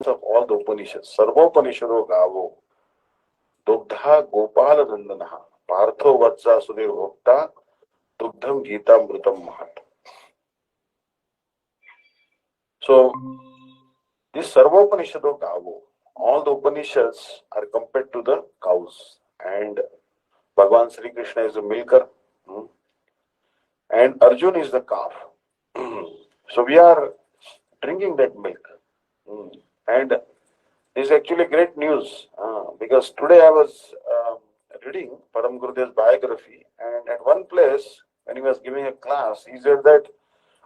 of all the Upanishads. Sarvopanishado gavo, dugdha gopala nandanaha, partho vatsa sudhir bhokta, dugdham gita mrutam mahat. So, this Sarvopanishado gavo, all the Upanishads are compared to the cows, and Bhagavan Sri Krishna is the milker, and Arjun is the calf. So we are drinking that milk. And this is actually great news because today I was reading Param Gurudev's biography, and at one place when he was giving a class, he said that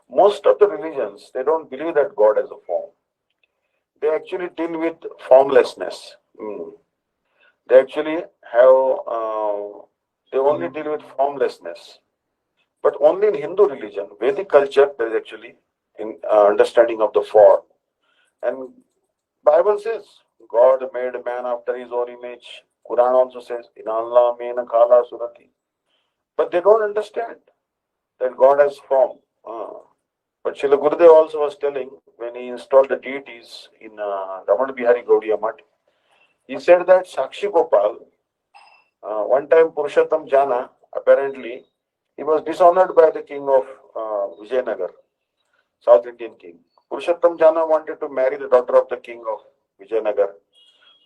most of the religions, they don't believe that God has a form. They actually deal with formlessness. They actually they only deal with formlessness. But only in Hindu religion, Vedic culture, there is actually in understanding of the form. And Bible says God made man after his own image. Quran also says, in Allah mena kala surati. But they don't understand that God has form. But Srila Gurudev also was telling when he installed the deities in Raman Bihari Gaudiya Math, he said that Sakshi Gopal, one time Purushottam Jana, apparently, he was dishonored by the king of Vijayanagar, South Indian king. Purushottam Jana wanted to marry the daughter of the king of Vijayanagar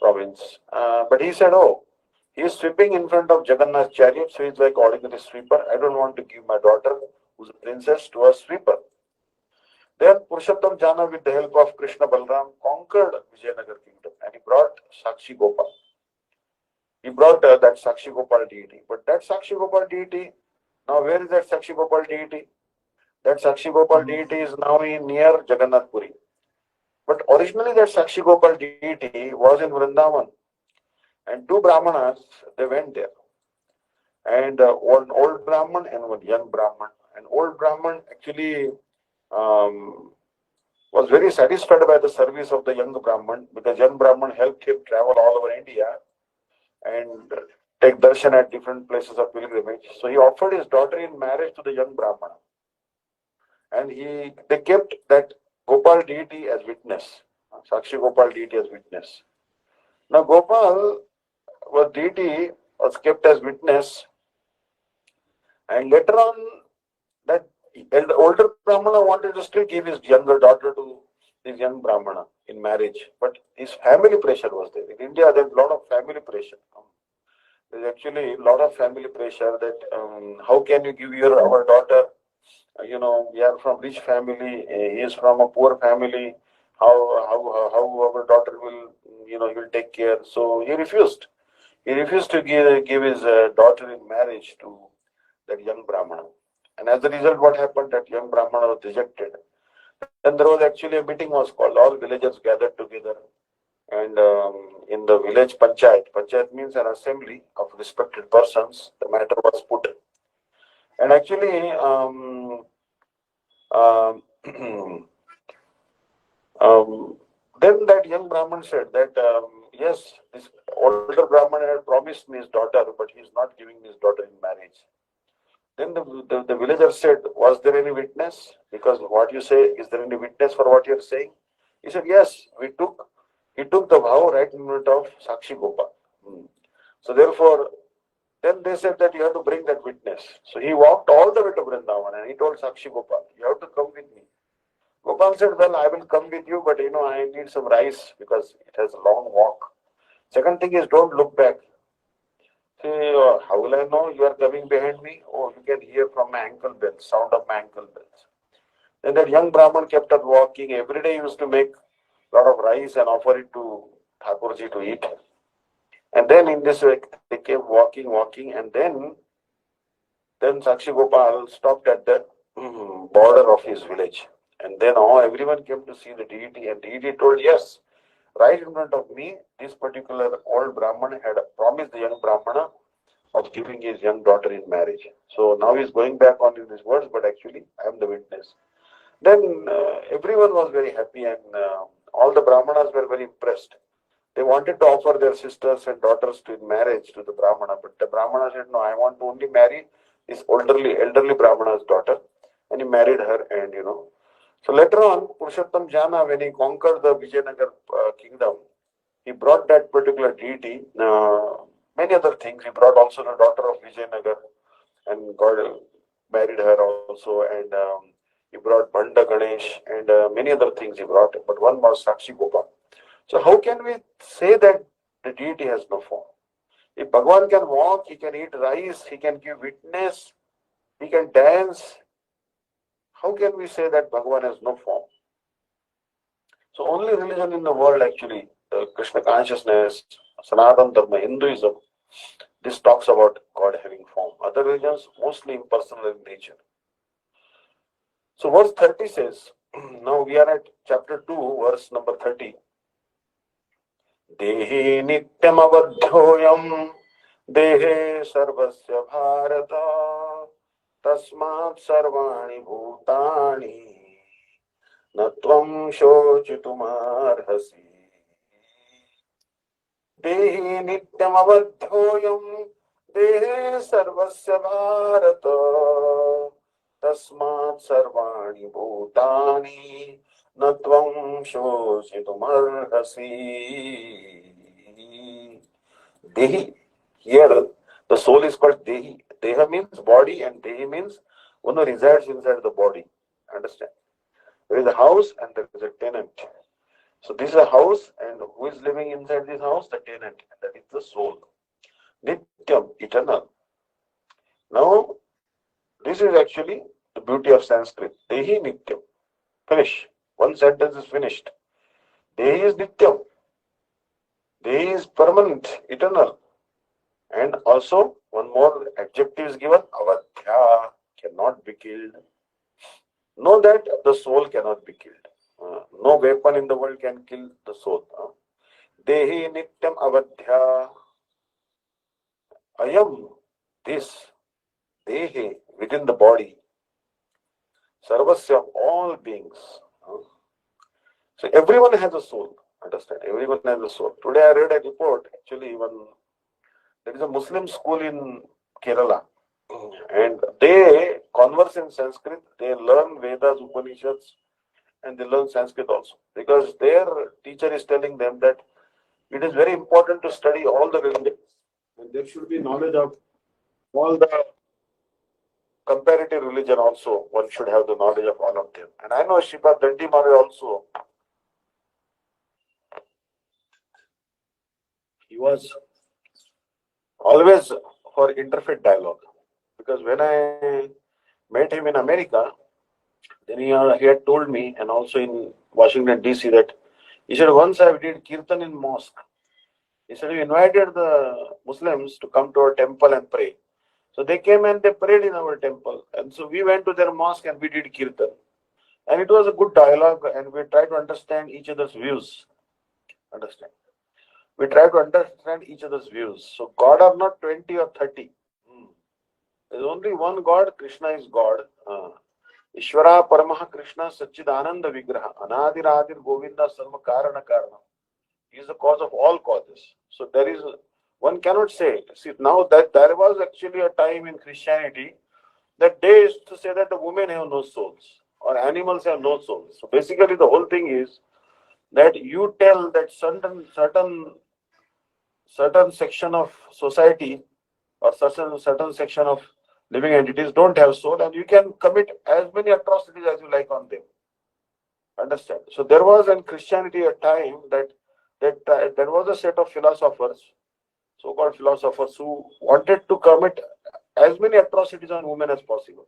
province. But he said, oh, he is sweeping in front of Jagannath's chariot, so he's like ordinary sweeper. I don't want to give my daughter, who's a princess, to a sweeper. Then Purushottam Jana, with the help of Krishna Balram, conquered Vijayanagar kingdom and he brought Sakshi Gopal. He brought that Sakshi Gopal deity. But that Sakshi Gopal deity, now where is that Sakshi Gopal deity? That Sakshi Gopal deity is now near Jagannath Puri. But originally that Sakshi Gopal deity was in Vrindavan. And two Brahmanas, they went there. And one old Brahman and one young Brahman. And old Brahman actually was very satisfied by the service of the young Brahman, because young Brahman helped him travel all over India and take darshan at different places of pilgrimage. So he offered his daughter in marriage to the young Brahmana. And they kept that Gopal deity as witness, Sakshi Gopal deity as witness. Now Gopal was deity, was kept as witness, and later on that the older Brahmana wanted to still give his younger daughter to this young Brahmana in marriage, but his family pressure was there. In India, there's a lot of family pressure. There's actually a lot of family pressure that how can you give our daughter? We are from rich family. He is from a poor family. How our daughter will he will take care? So he refused. He refused to give his daughter in marriage to that young Brahmana. And as a result, what happened? That young Brahmana was rejected. Then there was actually a meeting was called. All villagers gathered together, and in the village panchayat means an assembly of respected persons. The matter was put, and actually, then that young Brahman said that yes, this older Brahman had promised me his daughter, but he is not giving me his daughter in marriage. Then the villager said, was there any witness? Because what you say, is there any witness for what you are saying? He said, yes, he took the vow right in front of Sakshi Gopal. So therefore, then they said that you have to bring that witness. So he walked all the way to Vrindavan and he told Sakshi Gopal, you have to come with me. Gopal said, well, I will come with you, but I need some rice because it has a long walk. Second thing is, don't look back. Say, how will I know you are coming behind me? Oh, you can hear from my ankle bells, sound of my ankle bells. Then that young Brahman kept on walking. Every day he used to make a lot of rice and offer it to Thakurji to eat. And then in this way, they kept walking, and then Sakshi Gopal stopped at the border of his village. And then everyone came to see the deity, and deity told, yes, right in front of me, this particular old Brahman had promised the young Brahmana of giving his young daughter in marriage. So now he's going back on his words, but actually I am the witness. Then everyone was very happy, and all the Brahmanas were very impressed. They wanted to offer their sisters and daughters in marriage to the Brahmana, but the Brahmana said, no, I want to only marry this elderly Brahmana's daughter. And he married her, and So later on, Purushottam Jana, when he conquered the Vijayanagar kingdom, he brought that particular deity, many other things. He brought also the daughter of Vijayanagar and God married her also. And he brought Banda Ganesh and many other things he brought. But one was Sakshi Gopa. So how can we say that the deity has no form? If Bhagavan can walk, he can eat rice, he can give witness, he can dance, how can we say that Bhagavan has no form? So only religion in the world actually, Krishna consciousness, Sanatana Dharma, Hinduism, this talks about God having form. Other religions mostly impersonal in nature. So verse 30 says, now we are at chapter 2, verse number 30. Dehi nityam avadhyoyam dehe sarvasya bharata tasmat sarvani bhutani na tvam shochitumarhasi. Dehi nityam avadhyoyam dehe sarvasya bharata tasmat sarvani bhutani na tvam shochitumarhasi. Dehi, here the soul is called Dehi. Deha means body and Dehi means one who resides inside the body. Understand? There is a house and there is a tenant. So this is a house, and who is living inside this house? The tenant. That is the soul. Nityam, eternal. Now, this is actually the beauty of Sanskrit. Dehi Nityam. Finish. One sentence is finished. Dehi is Nityam. Dehi is permanent, eternal. And also, one more adjective is given, avadhya, cannot be killed. Know that the soul cannot be killed. No weapon in the world can kill the soul. Dehi nityam avadhya. Ayam, this, dehi, within the body. Sarvasya, all beings. So everyone has a soul. Understand? Everyone has a soul. Today I read a report, actually, there is a Muslim school in Kerala. And they converse in Sanskrit, they learn Vedas, Upanishads, and they learn Sanskrit also. Because their teacher is telling them that it is very important to study all the religions. And there should be knowledge of all the comparative religion also. One should have the knowledge of all of them. And I know Sripad Bhakti Maharaj also. He was always for interfaith dialogue. Because when I met him in America, then he had told me, and also in Washington DC, that he said, once I did kirtan in mosque. He said, we invited the Muslims to come to our temple and pray. So they came and they prayed in our temple. And so we went to their mosque and we did kirtan. And it was a good dialogue, and we tried to understand each other's views. Understand? We try to understand each other's views. So God are not 20 or 30. There is only one God. Krishna is God. Ishvara Paramaha Krishna Satchidananda Vigraha Anadiradir Govinda Sarva Karana Karana. He is the cause of all causes. So there is, one cannot say, see now that there was actually a time in Christianity that they used to say that the women have no souls or animals have no souls. So basically the whole thing is that you tell that certain section of society or certain section of living entities don't have soul, and you can commit as many atrocities as you like on them. Understand? So there was in Christianity a time that there was a set of philosophers, so-called philosophers, who wanted to commit as many atrocities on women as possible.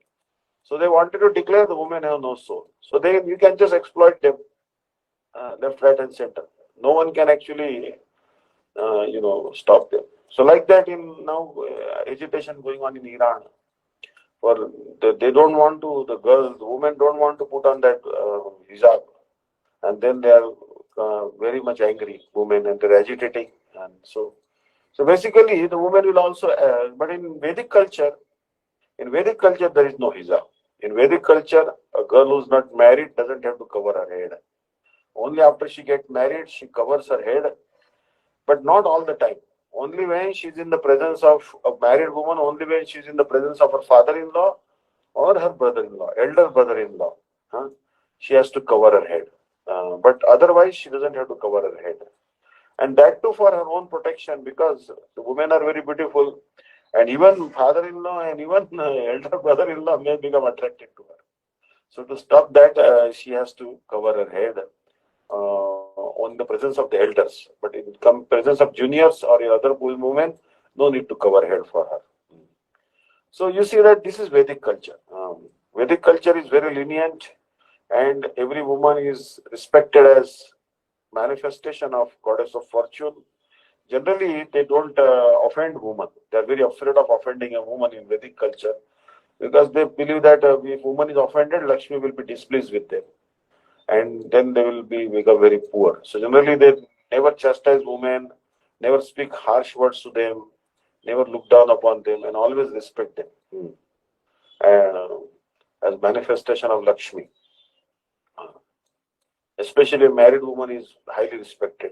So they wanted to declare the women have no soul. So you can just exploit them left, right, and center. No one can actually stop them. So like that in now agitation going on in Iran. For they don't want to, the women don't want to put on that hijab, and then they are very much angry, women, and they're agitating, and so basically the woman will also. But in Vedic culture there is no hijab. In Vedic culture, a girl who's not married doesn't have to cover her head. Only after she gets married, she covers her head, but not all the time. Only when she's in the presence of a married woman, only when she's in the presence of her father-in-law or her brother-in-law, elder brother-in-law. she has to cover her head. But otherwise, she doesn't have to cover her head. And that too for her own protection, because the women are very beautiful, and even father-in-law and even elder brother-in-law may become attracted to her. So to stop that, she has to cover her head on the presence of the elders. But in presence of juniors or other women, no need to cover head for her. So you see that this is Vedic culture. Vedic culture is very lenient, and every woman is respected as manifestation of goddess of fortune. Generally, they don't offend women. They are very afraid of offending a woman in Vedic culture, because they believe that if woman is offended, Lakshmi will be displeased with them, and then they will become very poor. So generally, they never chastise women, never speak harsh words to them, never look down upon them, and always respect them. As manifestation of Lakshmi. Especially a married woman is highly respected.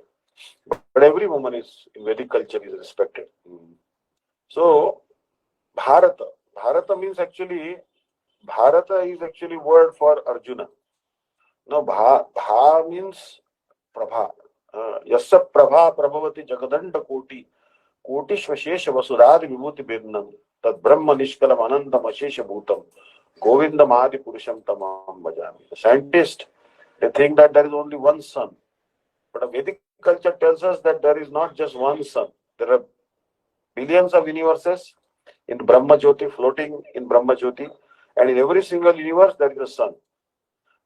But every woman is in Vedic culture is respected. So Bharata. Bharata means actually, Bharata is actually word for Arjuna. No, Bha means Prabha. Yassa Prabha Prabhavati Jagadanda Koti Koti Shvashesha Vasudari Vibhuti Birnam Tad Brahma Nishkalam Anandam Ashesha Bhutam Govindam Adi Purusham Tamam Bhajami. The scientists, they think that there is only one sun. But a Vedic culture tells us that there is not just one sun. There are billions of universes in Brahma Jyoti, floating in Brahma Jyoti, and in every single universe there is a sun.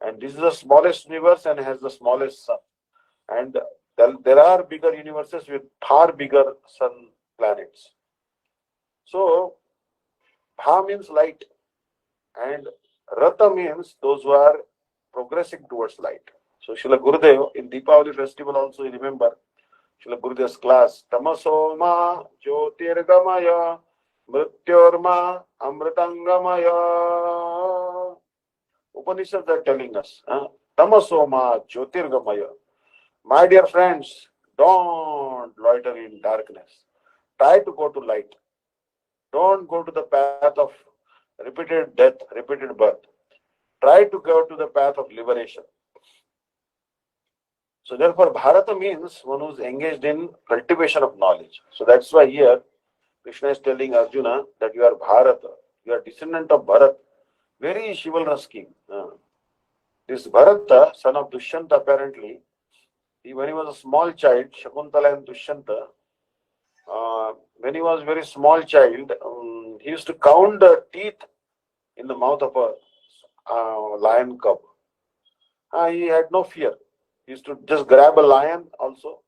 And this is the smallest universe and has the smallest sun. And there are bigger universes with far bigger sun planets. So, Bha means light, and Rata means those who are progressing towards light. So, Srila Gurudev, in Deepavali festival also, you remember, Srila Gurudev's class, Tamasoma Jyotirgamaya Mrityorma Amritangamaya. Upanishads are telling us, Tamasoma Jyotirgamaya. My dear friends, don't loiter in darkness. Try to go to light. Don't go to the path of repeated death, repeated birth. Try to go to the path of liberation. So therefore, Bharata means one who is engaged in cultivation of knowledge. So that's why here Krishna is telling Arjuna that you are Bharata, you are descendant of Bharat, very chivalrous king. This Bharata, son of Dushyanta, apparently, when he was a small child, Shakuntala and Dushyanta, when he was a very small child, he used to count the teeth in the mouth of a lion cub. He had no fear. He used to just grab a lion also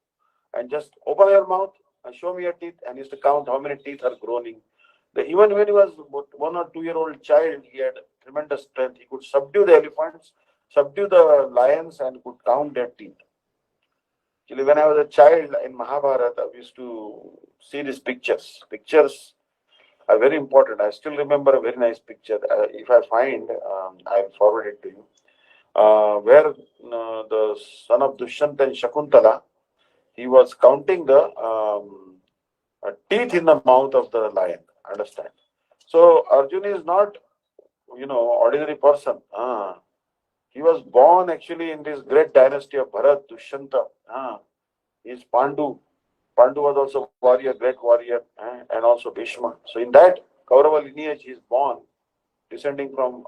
and just open your mouth and show me your teeth, and he used to count how many teeth are growing. Even when he was 1 or 2 year old child, he had tremendous strength. He could subdue the elephants, subdue the lions, and could count their teeth. Actually, when I was a child in Mahabharata, we used to see these pictures. Pictures are very important. I still remember a very nice picture. If I find, I'll forward it to you. Where the son of Dushyanta and Shakuntala, he was counting the teeth in the mouth of the lion. Understand? So Arjuna is not, ordinary person. He was born actually in this great dynasty of Bharat, Dushyanta. He is Pandu. Pandu was also warrior, great warrior, and also Bhishma. So in that Kaurava lineage, he is born, descending from.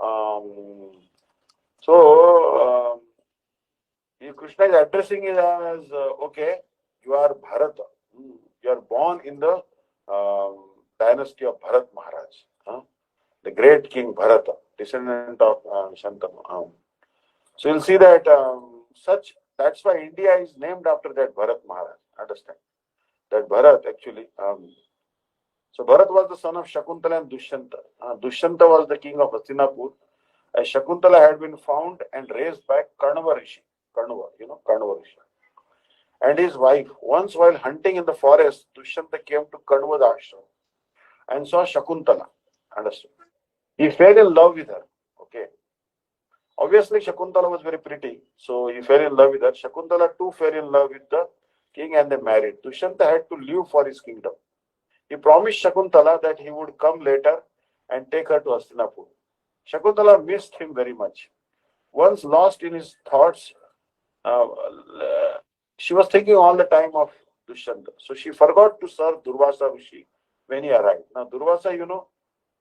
Krishna is addressing it as, okay, you are Bharata. You are born in the dynasty of Bharat Maharaj, the great king Bharata, descendant of Shantanu. So you'll see that that's why India is named after that Bharat Maharaj. Understand? That Bharat actually. So Bharat was the son of Shakuntala and Dushyanta. Dushyanta was the king of Hastinapur. Shakuntala had been found and raised by Karnava Rishi. Karnava Rishi. And his wife. Once while hunting in the forest, Dushyanta came to Karnava's ashram and saw Shakuntala. Understood? He fell in love with her. Okay. Obviously, Shakuntala was very pretty, so he fell in love with her. Shakuntala too fell in love with the king and they married. Dushyanta had to leave for his kingdom. He promised Shakuntala that he would come later and take her to Hastinapur. Shakuntala missed him very much. once lost in his thoughts, she was thinking all the time of Dushyanta. So she forgot to serve Durvasa Rishi when he arrived. Now Durvasa,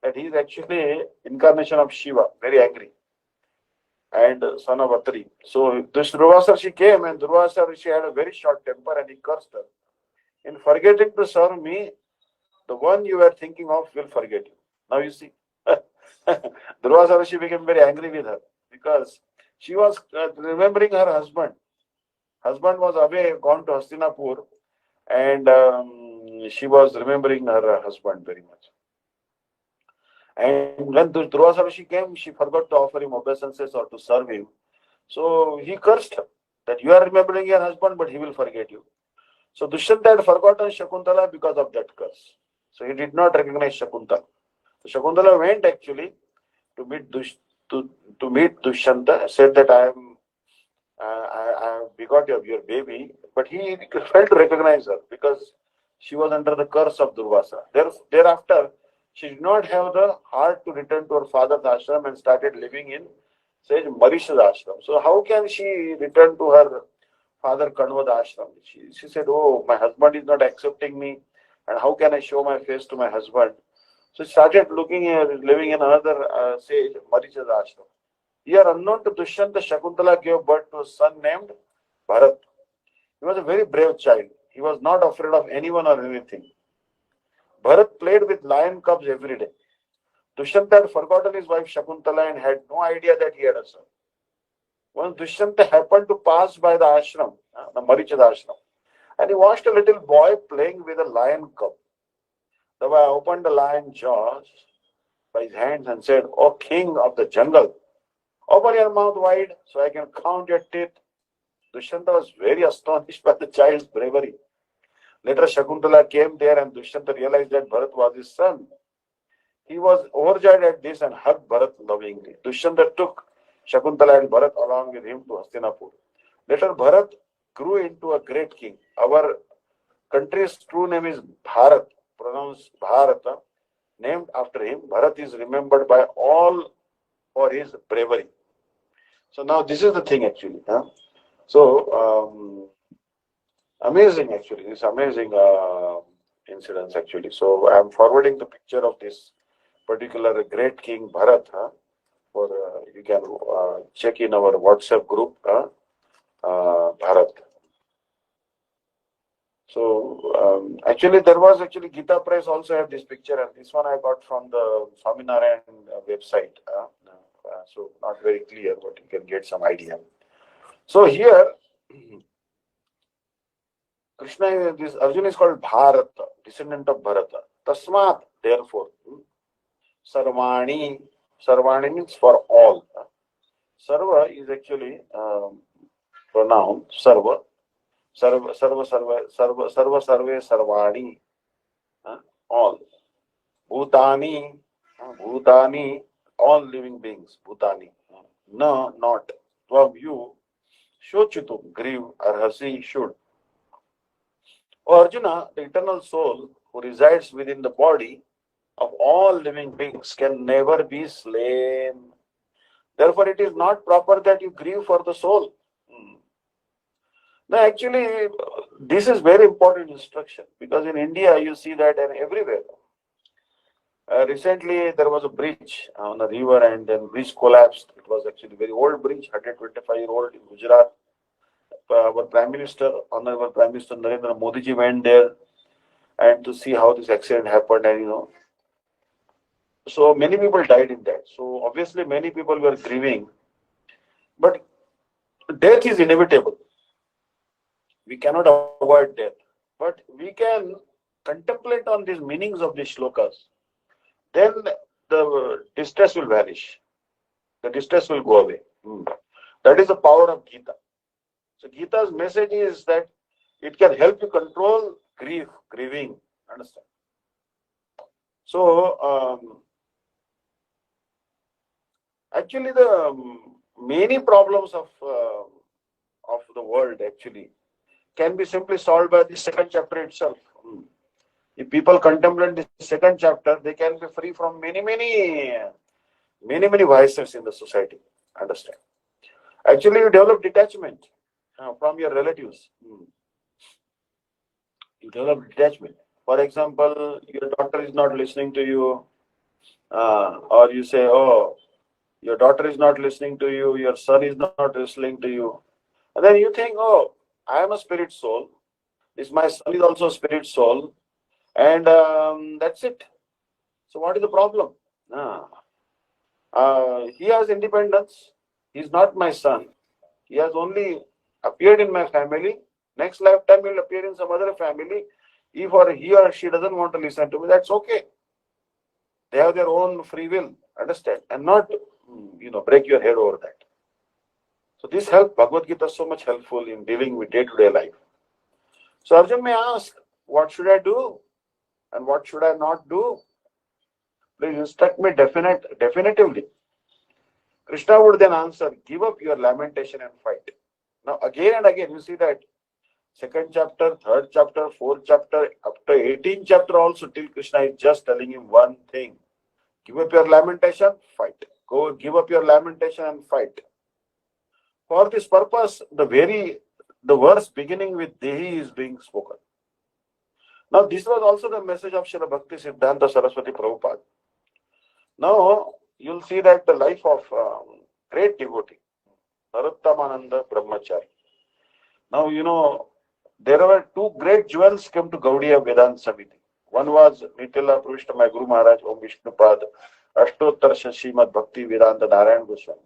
that he is actually incarnation of Shiva, very angry, and son of Atri. So this Durvasa Rishi came, and Durvasa Rishi had a very short temper and he cursed her. In forgetting to serve me, the one you were thinking of will forget you. Now you see, Durvasa Rishi became very angry with her because she was remembering her husband. Husband was away, gone to Hastinapur, and she was remembering her husband very much. And when Durvasa Rishi came, she forgot to offer him obeisances or to serve him. So he cursed her that you are remembering your husband, but he will forget you. So Dushyanta had forgotten Shakuntala because of that curse. So he did not recognize Shakuntala. So Shakuntala went actually to meet to meet Dushyanta, said that I begot your baby, but he failed to recognize her because she was under the curse of Durvasa. Thereafter, she did not have the heart to return to her father's ashram and started living in, say, Marisha's ashram. So how can she return to her father Kanwad ashram? She said, oh, my husband is not accepting me, and how can I show my face to my husband? So she started living in another sage, Marisha's ashram. Here, unknown to Dushyanta, Shakuntala gave birth to a son named Bharat. He was a very brave child. He was not afraid of anyone or anything. Bharat played with lion cubs every day. Dushyanta had forgotten his wife Shakuntala and had no idea that he had a son. Once Dushyanta happened to pass by the ashram, the Marichada ashram, and he watched a little boy playing with a lion cub. The boy opened the lion's jaws by his hands and said, "O king of the jungle, open your mouth wide so I can count your teeth." Dushyanta was very astonished by the child's bravery. Later, Shakuntala came there and Dushyanta realized that Bharat was his son. He was overjoyed at this and hugged Bharat lovingly. Dushyanta took Shakuntala and Bharat along with him to Hastinapur. Later, Bharat grew into a great king. Our country's true name is Bharat, pronounced Bharata, named after him. Bharat is remembered by all for his bravery. So now this is the thing actually. So amazing actually, this amazing incidents actually. So I am forwarding the picture of this particular great king Bharat. For you can check in our WhatsApp group, Bharat. So actually there was actually Gita Press also had this picture, and this one I got from the Swaminarayan website. So not very clear, but you can get some idea. So here, Krishna, this Arjuna is called Bharata, descendant of Bharata. Tasmat, therefore, Sarvani. Sarvani means for all. Sarva is actually pronoun Sarva. Sarva, Sarva, Sarva, Sarva, Sarva, Sarve, Sarvani. All. Bhutani, Bhutani, all living beings. Bhutani. No, not. Tvam, you. Shochitum, grieve, arhasi, should. O Arjuna, the eternal soul who resides within the body of all living beings can never be slain. Therefore, it is not proper that you grieve for the soul. Now, actually, this is very important instruction because in India you see that and everywhere. Recently, there was a bridge on a river and then bridge collapsed. It was actually a very old bridge, 125-year-old in Gujarat. Our Prime Minister, Honorable Prime Minister Narendra Modi ji went there and to see how this accident happened, and so many people died in that. So obviously many people were grieving, but death is inevitable. We cannot avoid death, but we can contemplate on these meanings of these shlokas. Then the distress will vanish. The distress will go away. That is the power of Gita. So Gita's message is that it can help you control grieving. Understand? So actually, the many problems of the world actually can be simply solved by the second chapter itself. If people contemplate the second chapter, they can be free from many vices in the society. Understand? Actually, you develop detachment from your relatives. You develop detachment. For example, your daughter is not listening to you, or you say, "Oh, your daughter is not listening to you, your son is not listening to you." And then you think, "Oh, I am a spirit soul. This my son is also a spirit soul, and that's it." So what is the problem? Ah, he has independence. He's not my son. He has only appeared in my family. Next lifetime he will appear in some other family. If or he or she doesn't want to listen to me, that's okay. They have their own free will, understand, and not break your head over that. So this help Bhagavad-Gita is so much helpful in dealing with day-to-day life. So Arjun may ask, what should I do and what should I not do? Please instruct me definitively. Krishna would then answer, give up your lamentation and fight. Now again and again you see that second chapter, third chapter, fourth chapter, up to 18th chapter also, till Krishna is just telling him one thing. Give up your lamentation, fight. Go give up your lamentation and fight. For this purpose, the verse beginning with Dehi is being spoken. Now, this was also the message of Srila Bhakti-Vidanta Saraswati Prabhupada. Now, you'll see that the life of great devotee, Narottamananda Brahmachari. Now, there were two great jewels came to Gaudiya Vedanta Samiti. One was Nitila Pravishta, my Guru Maharaj, Om Vishnupad, Ashtottar Shrimad Bhakti-Vidanta Narayan Goswami.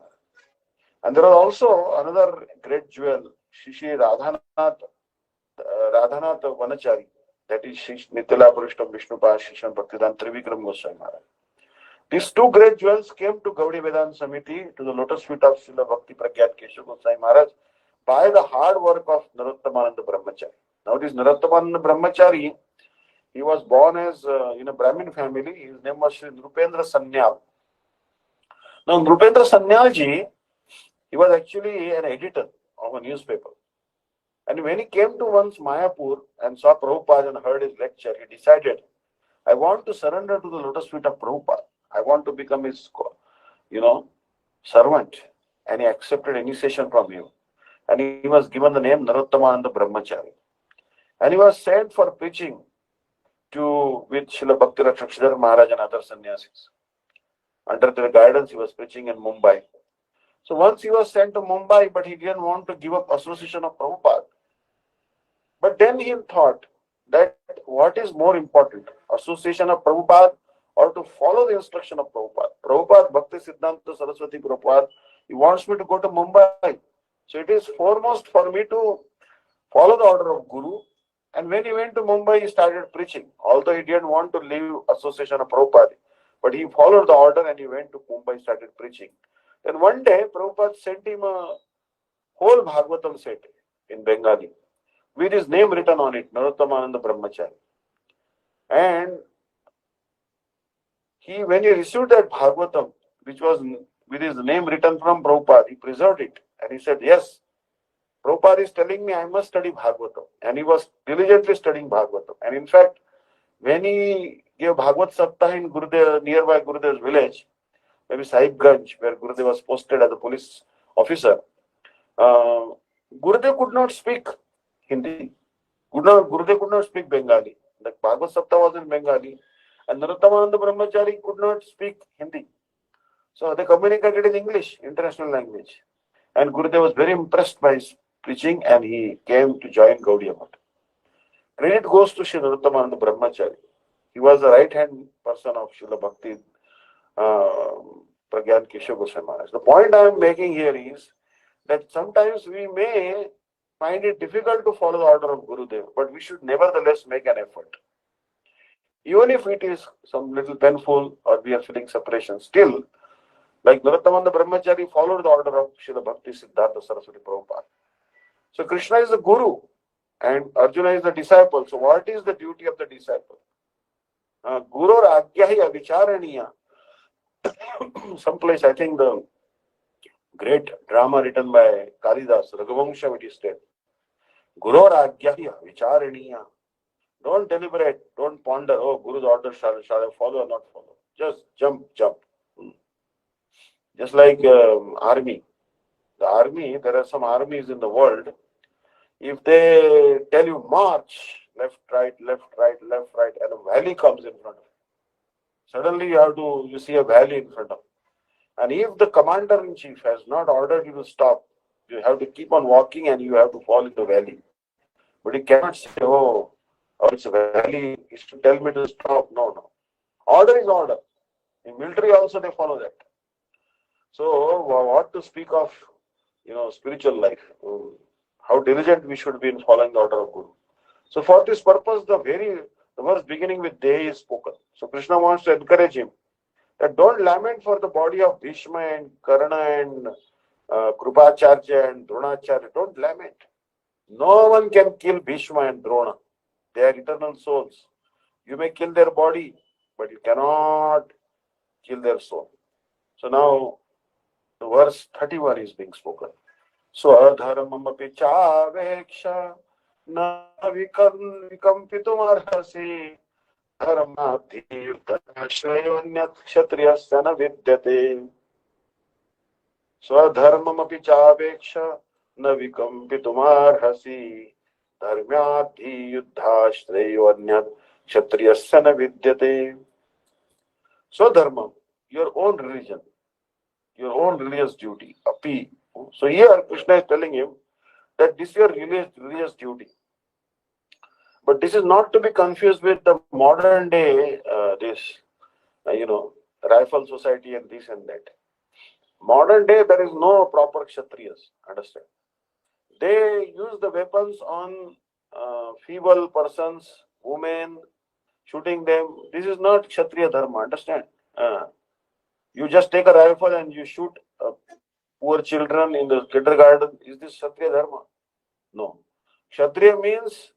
And there was also another great jewel, Shishi Radhanath Vanachari, that is Nitila Purishtam Vishnupad Shisham Bhaktivedanta Trivikram Goswami Maharaj. These two great jewels came to Gaudiya Vedanta Samiti, to the lotus feet of Srila Bhakti Pragyat Keshav Goswami Maharaj, by the hard work of Narottamananda Brahmachari. Now this Narottamananda Brahmachari, he was born as in a Brahmin family. His name was Sri Nrupendra Sanyal. Now Nrupendra Sanyalji, he was actually an editor of a newspaper. And when he came to once Mayapur and saw Prabhupada and heard his lecture, he decided, I want to surrender to the lotus feet of Prabhupada. I want to become his, servant. And he accepted initiation from him. And he was given the name Narottamananda Brahmachari. And he was sent for preaching with Srila Bhakti Rakshakshidhar Maharaj and other sannyasis. Under their guidance, he was preaching in Mumbai. So once he was sent to Mumbai, but he didn't want to give up association of Prabhupada. But then he thought that what is more important, association of Prabhupada or to follow the instruction of Prabhupada? Prabhupada, Bhakti-Siddhanta Saraswati Prabhupada, he wants me to go to Mumbai. So it is foremost for me to follow the order of Guru. And when he went to Mumbai, he started preaching. Although he didn't want to leave association of Prabhupada, but he followed the order and he went to Mumbai, started preaching. Then one day, Prabhupada sent him a whole Bhagavatam set in Bengali with his name written on it, Narottamananda Brahmachari. And when he received that Bhagavatam, which was with his name written from Prabhupada, he preserved it. And he said, yes, Prabhupada is telling me I must study Bhagavatam. And he was diligently studying Bhagavatam. And in fact, when he gave Bhagavat Saptah in Gurudev, nearby Gurudev's village, maybe Sahibganj, where Gurudev was posted as a police officer, Gurudev could not speak Hindi. Gurudev could not speak Bengali. The Bhagavad Saptah was in Bengali. And Narottamananda Brahmachari could not speak Hindi. So they communicated in English, international language. And Gurudev was very impressed by his preaching and he came to join Gaudiya Math. Credit goes to Sri Narottamananda Brahmachari. He was the right-hand person of Srila Bhakti Pragyat Keshav Goswami Maharaj. The point I am making here is that sometimes we may find it difficult to follow the order of Gurudev, but we should nevertheless make an effort. Even if it is some little painful or we are feeling separation, still, like Narottamananda Brahmachari followed the order of Srila Bhakti-Siddhanta Saraswati Prabhupada. So Krishna is the Guru and Arjuna is the disciple. So what is the duty of the disciple? Guru Agyahi Avicharaniya. Someplace, I think the great drama written by Kalidas, Raghuvamsham, it is said, Guru Agyahi Avicharaniya. Don't deliberate, don't ponder, oh, Guru's order, shall I follow or not follow? Just jump. Just like army. The army, there are some armies in the world. If they tell you march, left, right, left, right, left, right, and a valley comes in front of you. Suddenly you see a valley in front of you. And if the commander-in-chief has not ordered you to stop, you have to keep on walking and you have to fall in the valley. But you cannot say, oh, it's a valley, you should tell me to stop. No, no. Order is order. In military also they follow that. So what to speak of, spiritual life? How diligent we should be in following the order of Guru. So for this purpose, the verse beginning with Day is spoken. So Krishna wants to encourage him that don't lament for the body of Bhishma and Karna and Krupacharya and Dronacharya. Don't lament. No one can kill Bhishma and Drona. They are eternal souls. You may kill their body, but you cannot kill their soul. So now the verse 31 is being spoken. Swadharmamapi chaveksha na vikampitum dharmabhi yuddhashayonyat kshatriyasya na vidyate. Swadharmamapi chaveksha na vikampitum dharmabhi yuddhashayonyat kshatriyasya na vidyate. Swadharmam, your own religion, your own religious duty, api. So here Krishna is telling him that this is your religious duty. But this is not to be confused with the modern day, rifle society and this and that. Modern day, there is no proper Kshatriyas, understand? They use the weapons on feeble persons, women, shooting them. This is not Kshatriya Dharma, understand? You just take a rifle and you shoot poor children in the kindergarten. Is this Kshatriya Dharma? No. Kshatriya means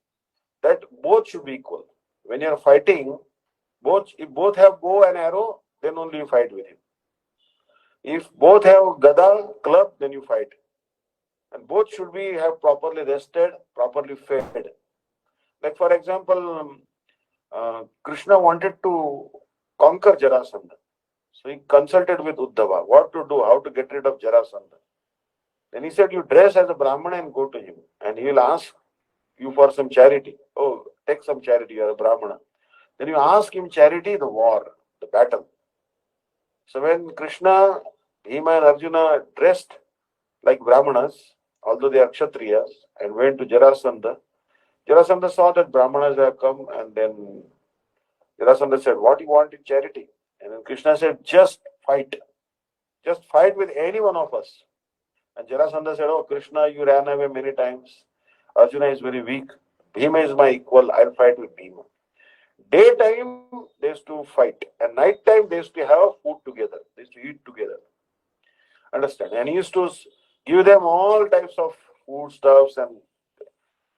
that both should be equal. When you are fighting, if both have bow and arrow, then only you fight with him. If both have gada, club, then you fight. And both should have properly rested, properly fed. Like for example, Krishna wanted to conquer Jarasandha. So he consulted with Uddhava what to do, how to get rid of Jarasandha. Then he said, you dress as a Brahmana and go to him. And he will ask you for some charity. Oh, take some charity, you are a Brahmana. Then you ask him charity, the war, the battle. So when Krishna, Bhima and Arjuna dressed like Brahmanas, although they are Kshatriyas, and went to Jarasandha, Jarasandha saw that Brahmanas have come, and then Jarasandha said, what do you want in charity? And then Krishna said, just fight. Just fight with any one of us. And Jarasandha said, oh Krishna, you ran away many times. Arjuna is very weak. Bhima is my equal. I'll fight with Bhima. Daytime, they used to fight. And nighttime, they used to have food together. They used to eat together. Understand? And he used to give them all types of foodstuffs and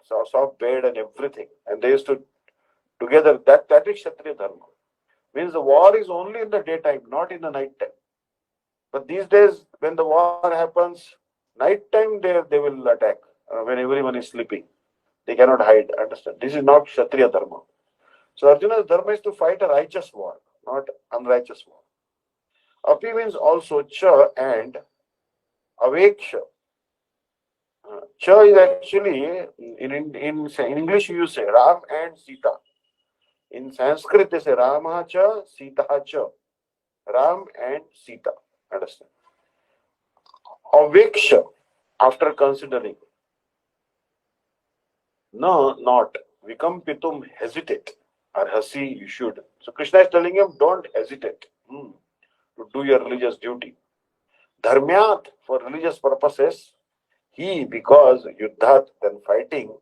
soft bed and everything. And they used to together. That is Kshatriya Dharma. Means the war is only in the daytime, not in the nighttime. But these days, when the war happens, nighttime they will attack when everyone is sleeping. They cannot hide. Understand? This is not Kshatriya Dharma. So Arjuna's Dharma is to fight a righteous war, not unrighteous war. Api means also cha and aveksha. Cha is actually, in English you say Ram and Sita. In Sanskrit they say Rama cha, Sita cha. Ram and Sita. Understand? Aveksha, after considering. No, not. Vikampitum, hesitate. Arhasi, you should. So Krishna is telling him, don't hesitate to do your religious duty. Dharmyat, for religious purposes, because yuddhat, then fighting,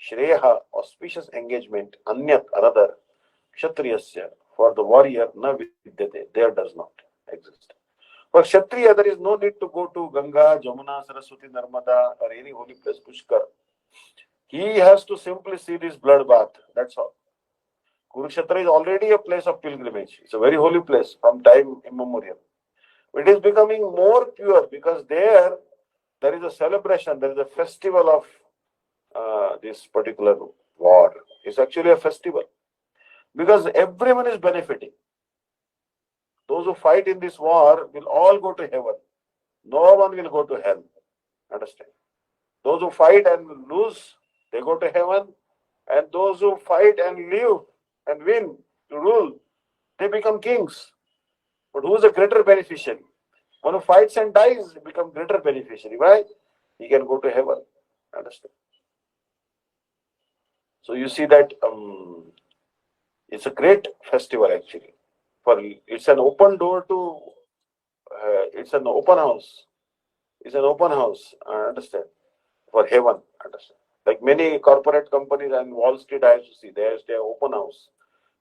shreha, auspicious engagement, anyat, another, kshatriyasya, for the warrior, na vidyate, there does not exist. For kshatriya, there is no need to go to Ganga, Jamuna, Saraswati, Narmada, or any holy place, Pushkar. He has to simply see this blood bath, that's all. Kurukshetra is already a place of pilgrimage. It's a very holy place from time immemorial. It is becoming more pure because there is a celebration, there is a festival of this particular war. It's actually a festival because everyone is benefiting. Those who fight in this war will all go to heaven. No one will go to hell. Understand? Those who fight and lose, they go to heaven. And those who fight and live and win to rule, they become kings. But who is a greater beneficiary? One who fights and dies becomes greater beneficiary. Why? He can go to heaven. Understand? So you see that it's a great festival actually. For it's an open door to. It's an open house. It's an open house. Understand? For heaven. Understand? Like many corporate companies and Wall Street, I have to see there's their open house.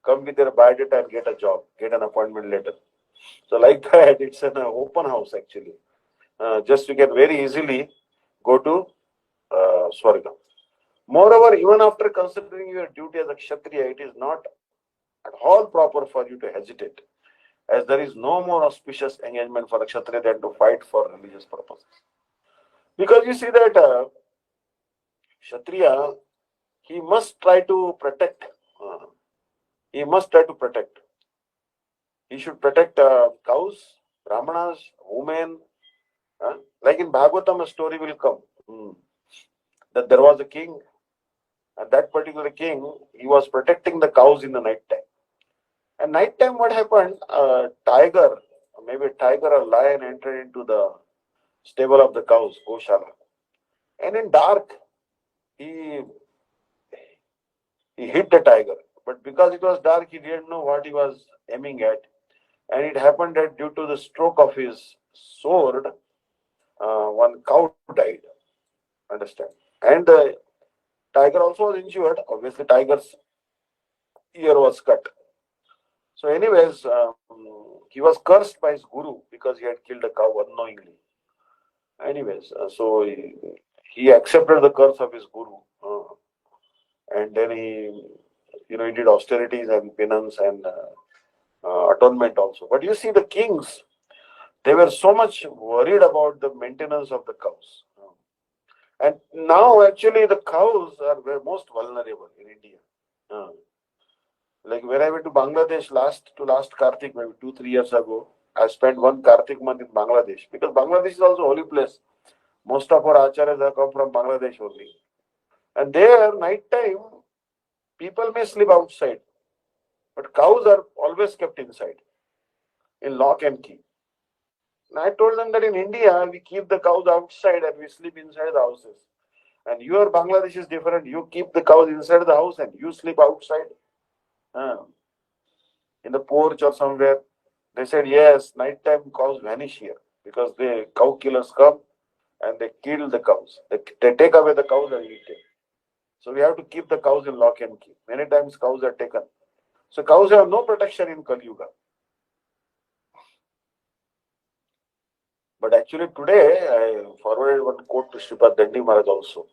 Come with their biodata and get a job, get an appointment letter. So like that, it's an open house actually. Just you can very easily go to Swarga. Moreover, even after considering your duty as a Kshatriya, it is not at all proper for you to hesitate, as there is no more auspicious engagement for a Kshatriya than to fight for religious purposes. Because you see that Kshatriya, he must try to protect. He must try to protect. He should protect cows, brahmanas, women. Like in Bhagavatam, a story will come that there was a king, and that particular king, he was protecting the cows in the night time. And night time, what happened? A tiger, maybe a tiger or lion entered into the stable of the cows, Goshala. And in dark, he hit the tiger. But because it was dark, he didn't know what he was aiming at. And it happened that due to the stroke of his sword, one cow died. Understand? And the tiger also was injured. Obviously, tiger's ear was cut. So, anyways, he was cursed by his guru because he had killed a cow unknowingly. Anyways, so he accepted the curse of his guru, and then he did austerities and penance and atonement also. But you see, the kings, they were so much worried about the maintenance of the cows. And now, actually, the cows are most vulnerable in India. Like when I went to Bangladesh last Kartik, maybe 2-3 years ago, I spent one Kartik month in Bangladesh because Bangladesh is also a holy place. Most of our acharyas have come from Bangladesh only. And there, night time, people may sleep outside, but cows are always kept inside, in lock and key. And I told them that in India, we keep the cows outside and we sleep inside the houses. And your Bangladesh is different. You keep the cows inside the house and you sleep outside, in the porch or somewhere. They said, yes, nighttime cows vanish here because the cow killers come and they kill the cows. They take away the cows and eat them. So we have to keep the cows in lock and key. Many times cows are taken. So cows have no protection in Kali Yuga. But actually today, I forwarded one quote to Sripad Bhakti-Vidanta Maharaj also.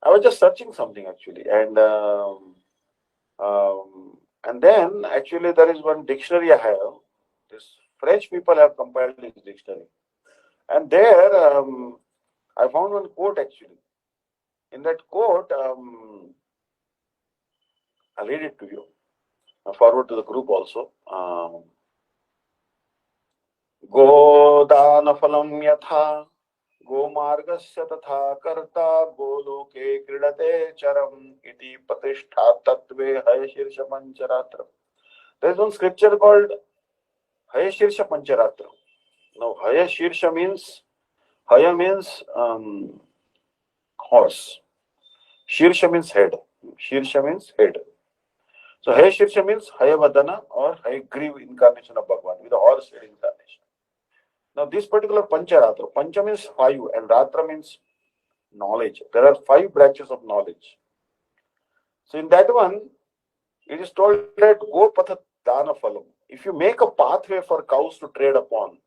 I was just searching something actually. And then actually there is one dictionary I have. This French people have compiled this dictionary. And there I found one quote actually. In that quote, I'll read it to you. I'll forward to the group also. गोदानफलं यथा गोमार्गस्य तथा कर्ता गोलोके क्रीडते चरम इति प्रतिष्ठा तत्वे हयशीर्ष पंचरात्रम. There is one scripture called Hayashirsha Pancharatram. Now Hayashirsha means horse. Shirsha means head. Shirsha means head. So Hayashirsha means Hayavadana or Hayagriv incarnation of Bhagavan with a horse head incarnation. Now this particular Pancharatra, Pancha means 5 and Ratra means knowledge. There are 5 branches of knowledge. So in that one, it is told that Go Patha Dana Phalam. If you make a pathway for cows to tread upon,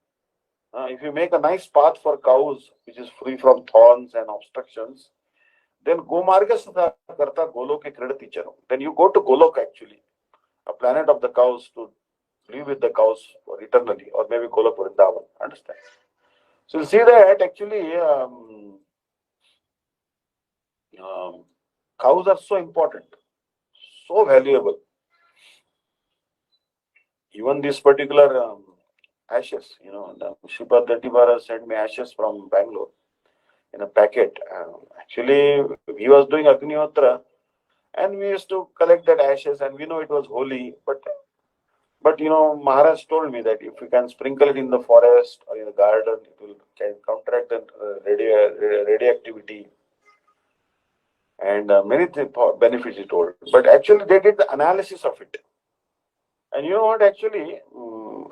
if you make a nice path for cows which is free from thorns and obstructions, then Gomarga Satha Karta Goloke Kridati Charam. Then you go to Golok actually, a planet of the cows, to live with the cows for eternally, or maybe Golok Vrindavan. Understand? So you see that actually cows are so important, so valuable. Even this particular ashes, the Sripad Bhakti Maharaj sent me ashes from Bangalore. in a packet. Actually, he was doing Agnihotra, and we used to collect that ashes, and we know it was holy. But Maharaj told me that if you can sprinkle it in the forest or in the garden, it will can counteract the radioactivity and many benefits he told. But actually, they did the analysis of it. And you know what? Actually,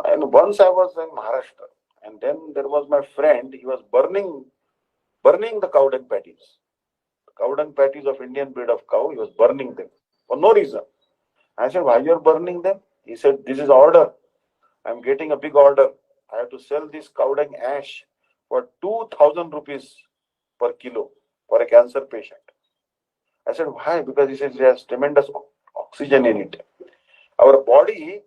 and once I was in Maharashtra, and then there was my friend. He was burning the cow dung patties. Cow dung patties of Indian breed of cow. He was burning them for no reason. I said, "Why you are burning them?" He said, "This is order. I'm getting a big order. I have to sell this cow dung ash for 2,000 rupees per kilo for a cancer patient." I said, "Why?" Because he says it has tremendous oxygen in it. Our body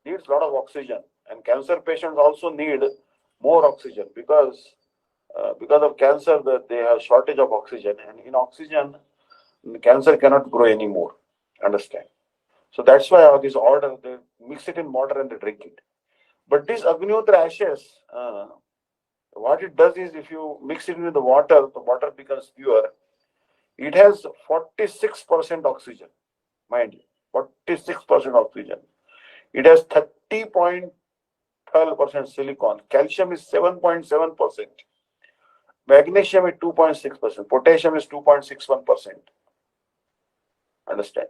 needs a lot of oxygen, and cancer patients also need more oxygen because of cancer that they have shortage of oxygen, and in oxygen, cancer cannot grow anymore. Understand? So that's why all this order they mix it in water and they drink it. But this Agnihotra ashes, what it does is if you mix it with the water becomes pure. It has 46% oxygen, mind you, 46% oxygen. It has 30.12% silicon. Calcium is 7.7%. Magnesium is 2.6%. Potassium is 2.61%. Understand?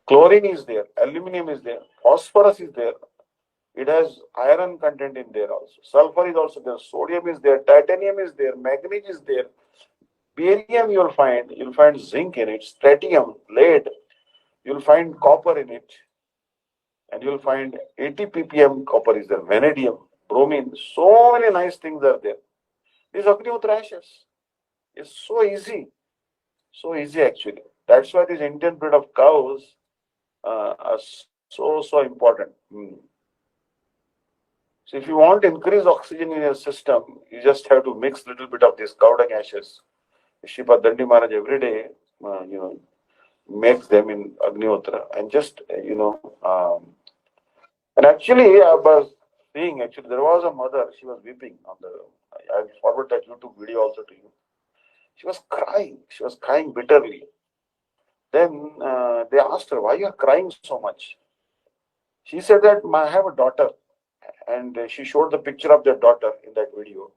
Chlorine is there. Aluminum is there. Phosphorus is there. It has iron content in there also. Sulfur is also there. Sodium is there. Titanium is there. Manganese is there. Barium you'll find. You'll find zinc in it. Strontium, lead. You'll find copper in it. And you'll find 80 ppm copper is there. Vanadium, bromine. So many nice things are there. These Agnihotra ashes. It's so easy. So easy actually. That's why these Indian breed of cows are so important. So if you want to increase oxygen in your system, you just have to mix little bit of this cow dung ashes. Sripad Bhakti-Vidanta Maharaj every day, makes them in Agnihotra and just and actually I was seeing actually there was a mother. She was weeping on the. I'll forward that YouTube video also to you. She was crying. She was crying bitterly. Then they asked her, "Why you are crying so much?" She said that I have a daughter, and she showed the picture of their daughter in that video.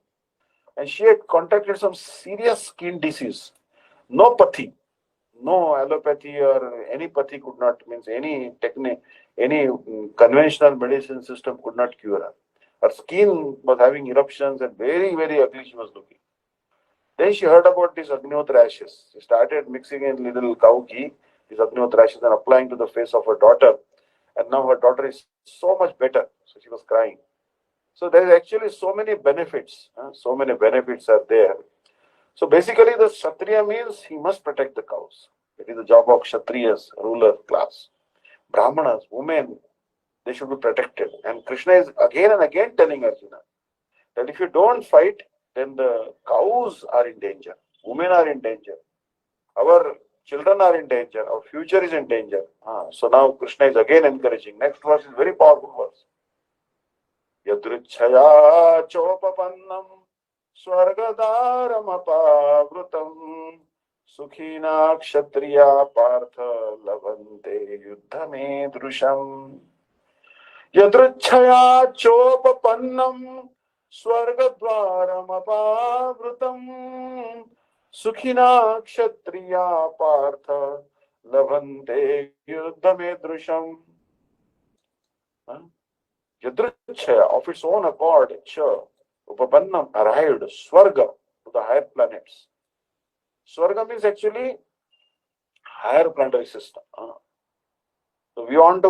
And she had contracted some serious skin disease. No pathy, no allopathy or any pathy could not, means any technique, any conventional medicine system could not cure her. Her skin was having eruptions and very, very ugly she was looking. Then she heard about these Agnihotra ashes. She started mixing in little cow ghee, these Agnihotra ashes, and applying to the face of her daughter. And now her daughter is so much better. So she was crying. So there is actually so many benefits. So many benefits are there. So basically, the Kshatriya means he must protect the cows. It is the job of Kshatriyas, ruler class. Brahmanas, women, they should be protected. And Krishna is again and again telling Arjuna that if you don't fight, then the cows are in danger. Women are in danger. Our children are in danger. Our future is in danger. So now Krishna is again encouraging. Next verse is very powerful verse. Yadrichaya chopapannam swargadaramapavrutam sukhina kshatriya partha lavante yuddhamedrusham. Yadrichaya chopapannam swargadvaramapavrutam sukhina kshatriya partha lavante yuddhamedrusham. Yadrichaya, of its own accord, Cha, Upapannam arrived, Swarga, to the higher planets. Swarga means actually higher planetary system. So we don't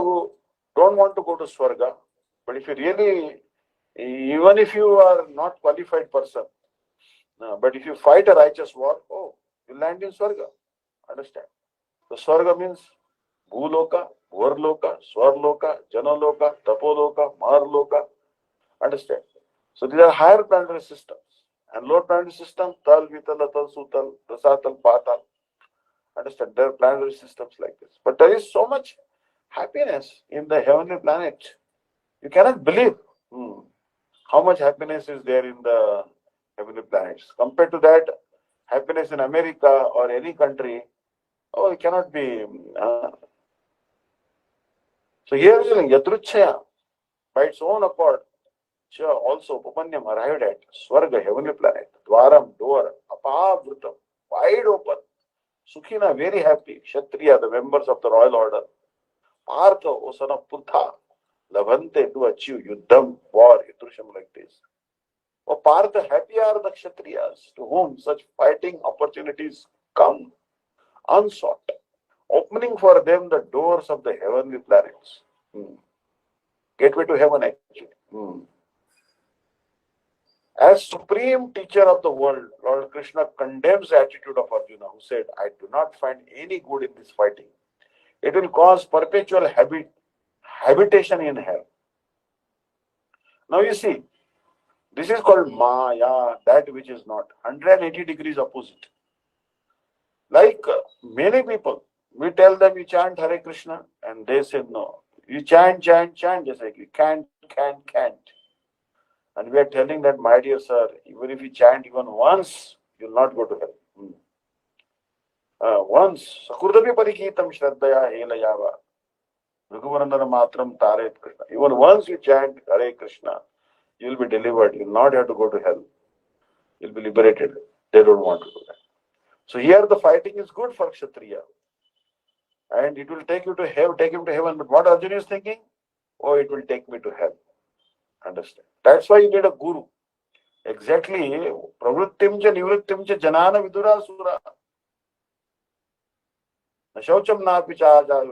want to go to Swarga, but if you really, even if you are not qualified person, but if you fight a righteous war, you land in Swarga. Understand? So Swarga means Bhuloka, Bhurloka, Swarloka, Janaloka, Tapoloka, Maharloka. Understand? So these are higher planetary systems. And lower planetary system, Tal, Vital, Atal, Sutal, Rasatal, Patal. Understand? There are planetary systems like this. But there is so much happiness in the heavenly planet. You cannot believe how much happiness is there in the heavenly planets. Compared to that, happiness in America or any country, oh, it cannot be. So here is Yadruchaya, by its own accord, also Upamanyam arrived at Swarga, heavenly planet, Dwaram, door, Apavrutam, wide open. Sukhina, very happy. Kshatriya, the members of the royal order. Partha, O son of Putha, Lavante, to achieve Yuddham, war, Yadrusham like this. O Partha, happy are the Kshatriyas to whom such fighting opportunities come unsought, opening for them the doors of the heavenly planets. Gateway to heaven, actually. As supreme teacher of the world, Lord Krishna condemns the attitude of Arjuna, who said, I do not find any good in this fighting. It will cause perpetual habitation in hell. Now you see, this is called Maya, that which is not. 180 degrees opposite. Like many people, we tell them you chant Hare Krishna, and they say no. You chant. They say you can't. And we are telling that, my dear sir, even if you chant even once, you will not go to hell. Once, Sakurdapi Parikitam Shraddaya Helayava, Raghuvarandana Matram Taret Krishna. Even once you chant Hare Krishna, you will be delivered. You will not have to go to hell. You will be liberated. They don't want to do that. So here the fighting is good for Kshatriya. And it will take you to hell, take him to heaven. But what Arjuna is thinking? Oh, it will take me to hell. Understand? That's why you need a guru. Exactly. Pravrittimcha nivrittimcha janana vidura sura. Nashaucham napichaja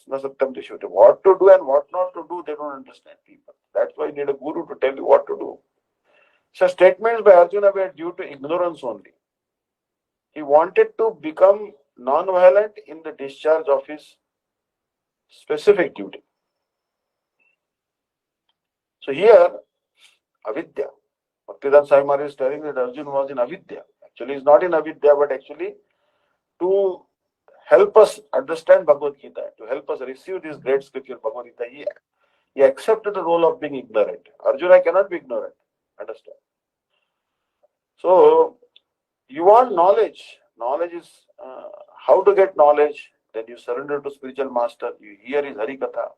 nasatyam tishutam. What to do and what not to do, they don't understand people. That's why you need a guru to tell you what to do. So statements by Arjuna were due to ignorance only. He wanted to become non-violent in the discharge of his specific duty. So here, avidya. Bhakti-Vidanta Maharaj is telling that Arjuna was in avidya. Actually, he's not in avidya, but actually to help us understand Bhagavad-Gita, to help us receive this great scripture, Bhagavad-Gita, he accepted the role of being ignorant. Arjuna cannot be ignorant. Understand? So, you want knowledge. Knowledge is how to get knowledge. Then you surrender to spiritual master. You hear his Harikatha.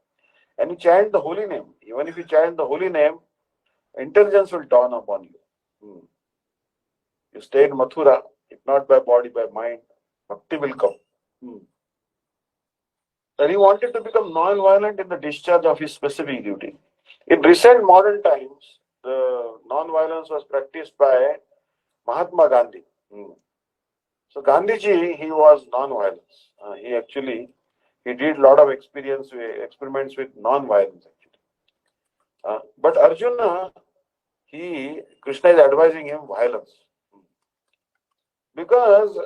And you chant the holy name. Even if you chant the holy name, intelligence will dawn upon you. You stay in Mathura, if not by body, by mind, bhakti will come. And he wanted to become non-violent in the discharge of his specific duty. In recent modern times, the non-violence was practiced by Mahatma Gandhi. So Gandhiji, he was non-violence. He did a lot of experiments with non-violence actually. But Arjuna, Krishna is advising him violence. Because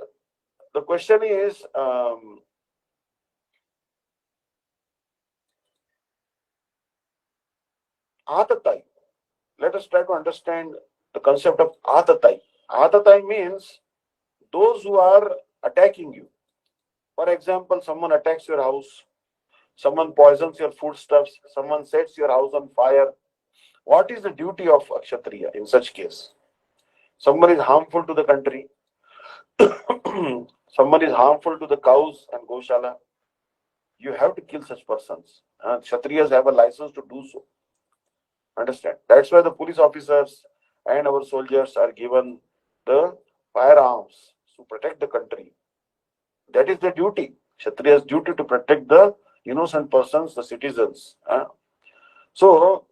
the question is, Atatai. Let us try to understand the concept of Atatai. Atatai means those who are attacking you. For example, someone attacks your house, someone poisons your foodstuffs, someone sets your house on fire. What is the duty of a Kshatriya in such case? Someone is harmful to the country. Someone is harmful to the cows and Goshala. You have to kill such persons. Kshatriyas have a license to do so. Understand? That's why the police officers and our soldiers are given the firearms to protect the country. That is their duty. Kshatriya's duty to protect the innocent persons, the citizens. So,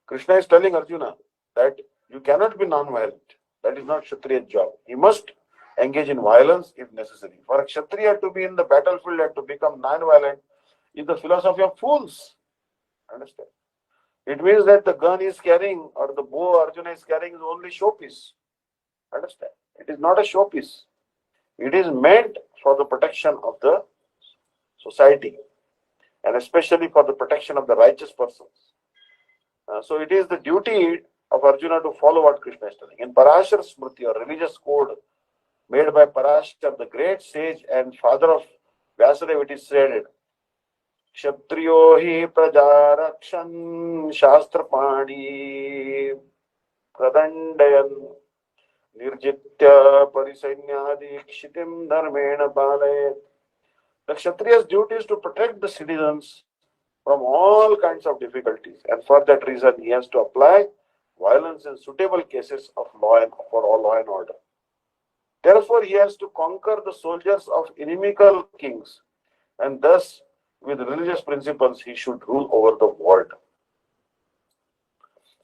Krishna is telling Arjuna that you cannot be non-violent. That is not Kshatriya's job. He must engage in violence if necessary. For a Kshatriya to be in the battlefield and to become non-violent is the philosophy of fools. Understand? It means that the gun is carrying or the bow Arjuna is carrying is only showpiece. Understand? It is not a showpiece. It is meant for the protection of the society and especially for the protection of the righteous persons. So it is the duty of Arjuna to follow what Krishna is telling. In Parashar Smriti, or religious code made by Parashar, the great sage and father of Vyasadeva, it is said, Kshatriyo hi prajarakshan shastrapani pradandayan Nirjitya parisainyadi kshitim dharmena palayet. The Kshatriya's duty is to protect the citizens from all kinds of difficulties, and for that reason, he has to apply violence in suitable cases of law and for all law and order. Therefore, he has to conquer the soldiers of inimical kings, and thus, with religious principles, he should rule over the world.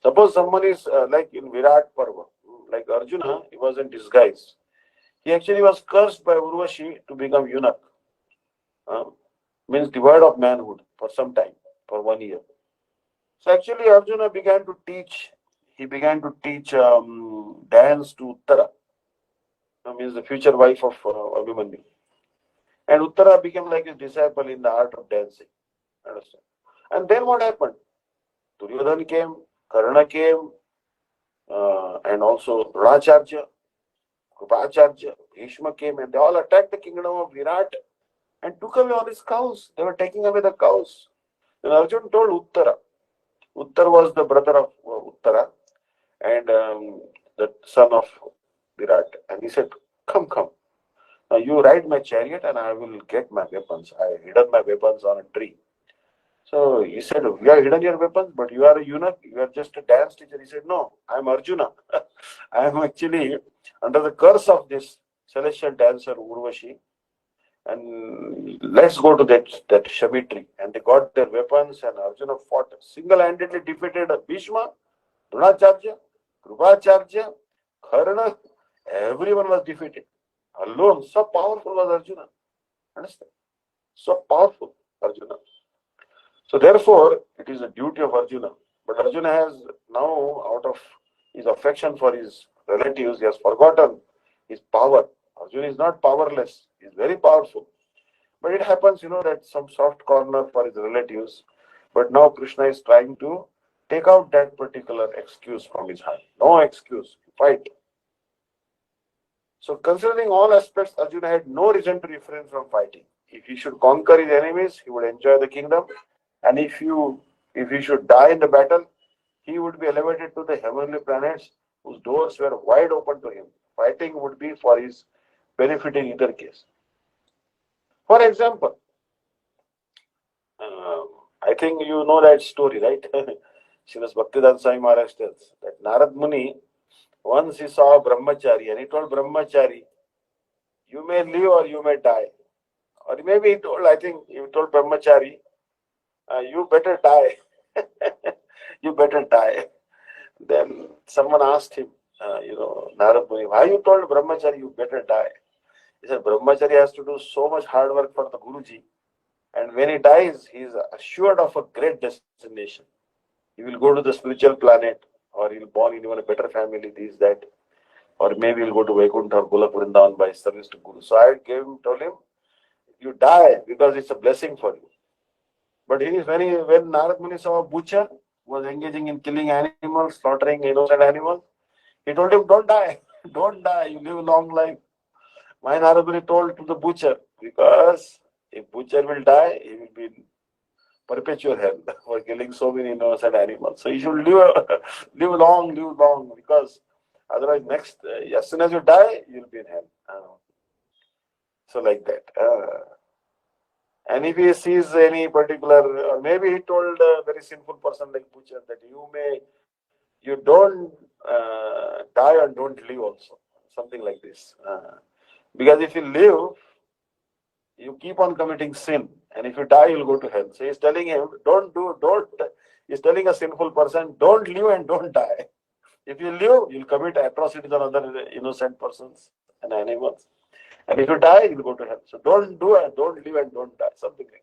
Suppose someone is like in Virat Parva, like Arjuna, he was in disguise. He actually was cursed by Urvashi to become eunuch, uh, means devoid of manhood for some time, for 1 year. So actually, Arjuna began to teach. He began to teach dance to Uttara, means the future wife of Abhimanyu. And Uttara became like his disciple in the art of dancing. Understand? And then what happened? Duryodhana came, Karna came, and also Racharya, Krupacharya, Bhishma came, and they all attacked the kingdom of Virat and took away all his cows. They were taking away the cows. And Arjuna told Uttara. Uttara was the brother of Uttara and the son of Virat. And he said, come, come. Now you ride my chariot and I will get my weapons. I hidden my weapons on a tree. So he said, you have hidden your weapons, but you are a eunuch. You are just a dance teacher. He said, no, I am Arjuna. I am actually under the curse of this celestial dancer Urvashi. And let's go to that Shami tree. And they got their weapons and Arjuna fought, single-handedly defeated Bhishma, Dronacharya, Krupacharya, Karna. Everyone was defeated. Alone, so powerful was Arjuna. Understand? So powerful, Arjuna. So therefore, it is a duty of Arjuna. But Arjuna has now, out of his affection for his relatives, he has forgotten his power. Arjuna is not powerless. He is very powerful. But it happens, that some soft corner for his relatives. But now Krishna is trying to take out that particular excuse from his hand. No excuse. Fight. So considering all aspects, Arjuna had no reason to refrain from fighting. If he should conquer his enemies, he would enjoy the kingdom. And if he should die in the battle, he would be elevated to the heavenly planets whose doors were wide open to him. Fighting would be for his benefit in either case. For example, I think you know that story, right? Sripad Bhakti-Vidanta Maharaj tells that Narad Muni, once he saw a brahmachari and he told brahmachari, you may live or you may die. Or maybe he told brahmachari, you better die. You better die. Then someone asked him, Narad Muni, why you told brahmachari you better die? He said, brahmachari has to do so much hard work for the Guruji. And when he dies, he is assured of a great destination. He will go to the spiritual planet, or he will born in even a better family, that. Or maybe he'll go to Vaikuntha or Golok Vrindavan by service to Guru. So I told him, you die because it's a blessing for you. But when Narad Muni saw a butcher was engaging in killing animals, slaughtering innocent animals, he told him, don't die, don't die, you live a long life. My Narad Muni told to the butcher, because if butcher will die, he will be in perpetual hell for killing so many innocent animals. So you should live long, because otherwise as soon as you die, you'll be in hell. So like that. And if he sees any particular, or maybe he told a very sinful person like butcher that you don't die and don't live also. Something like this. Because if you live, you keep on committing sin. And if you die, you'll go to hell. So he's telling him, he's telling a sinful person, don't live and don't die. If you live, you'll commit atrocities on other innocent persons and animals. And if you die, you'll go to hell. So don't live and don't die. Something like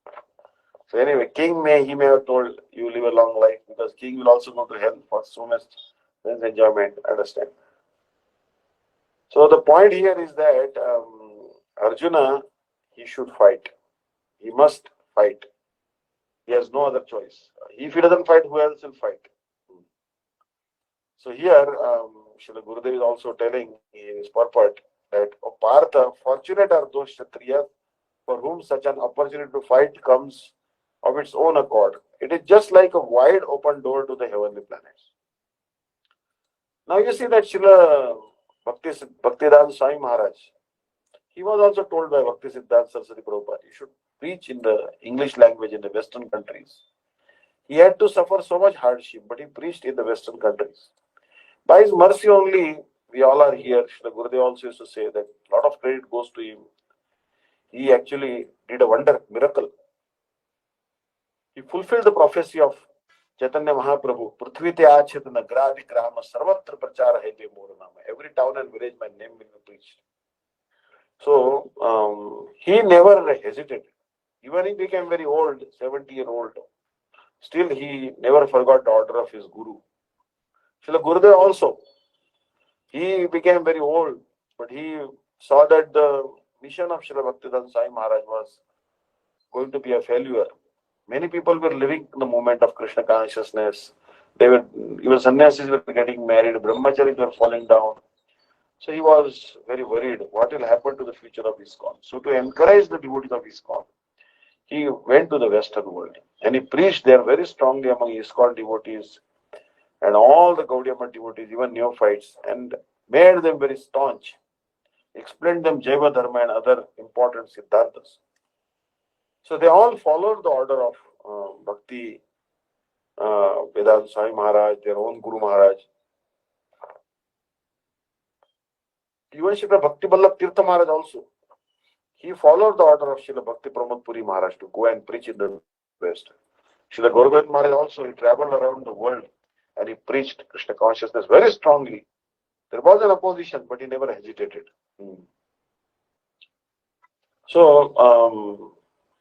that. So anyway, he may have told you live a long life, because king will also go to hell for so much enjoyment. Understand? So the point here is that Arjuna, he should fight. He must fight. He has no other choice. If he doesn't fight, who else will fight? So here, Srila Gurudev is also telling in his purport that, O Partha, fortunate are those Kshatriyas for whom such an opportunity to fight comes of its own accord. It is just like a wide open door to the heavenly planets. Now you see that Srila Bhakti-Vedanta Swami Maharaj, he was also told by Bhakti Siddhanta Saraswati Prabhupada, you should preach in the English language in the Western countries. He had to suffer so much hardship, but he preached in the Western countries. By his mercy only, we all are here. Srila Gurudev also used to say that a lot of credit goes to him. He actually did a wonder, miracle. He fulfilled the prophecy of Chaitanya Mahaprabhu. Prithvi te achet nagradi krama sarvatra prachara hete moranama. Every town and village, my name will be preached. So he never hesitated. Even he became very old, 70-year-old. Still, he never forgot the order of his guru. Srila Gurudev also, he became very old, but he saw that the mission of Srila Bhakti-Vedanta Swami Maharaj was going to be a failure. Many people were living in the moment of Krishna consciousness. Even sannyasis were getting married, brahmacharis were falling down. So he was very worried what will happen to the future of ISKCON. So to encourage the devotees of ISKCON, he went to the Western world and he preached there very strongly among ISKCON devotees and all the Gaudiya Math devotees, even neophytes, and made them very staunch, explained them Jaiva Dharma and other important Siddharthas. So they all followed the order of Bhakti Vedanta Swami Maharaj, their own Guru Maharaj. Even Srila Bhakti Vallabh Tirtha Maharaj also, he followed the order of Srila Bhakti Pramod Puri Maharaj to go and preach in the West. Srila Gauragovind Maharaj also, he traveled around the world and he preached Krishna consciousness very strongly. There was an opposition, but he never hesitated. So,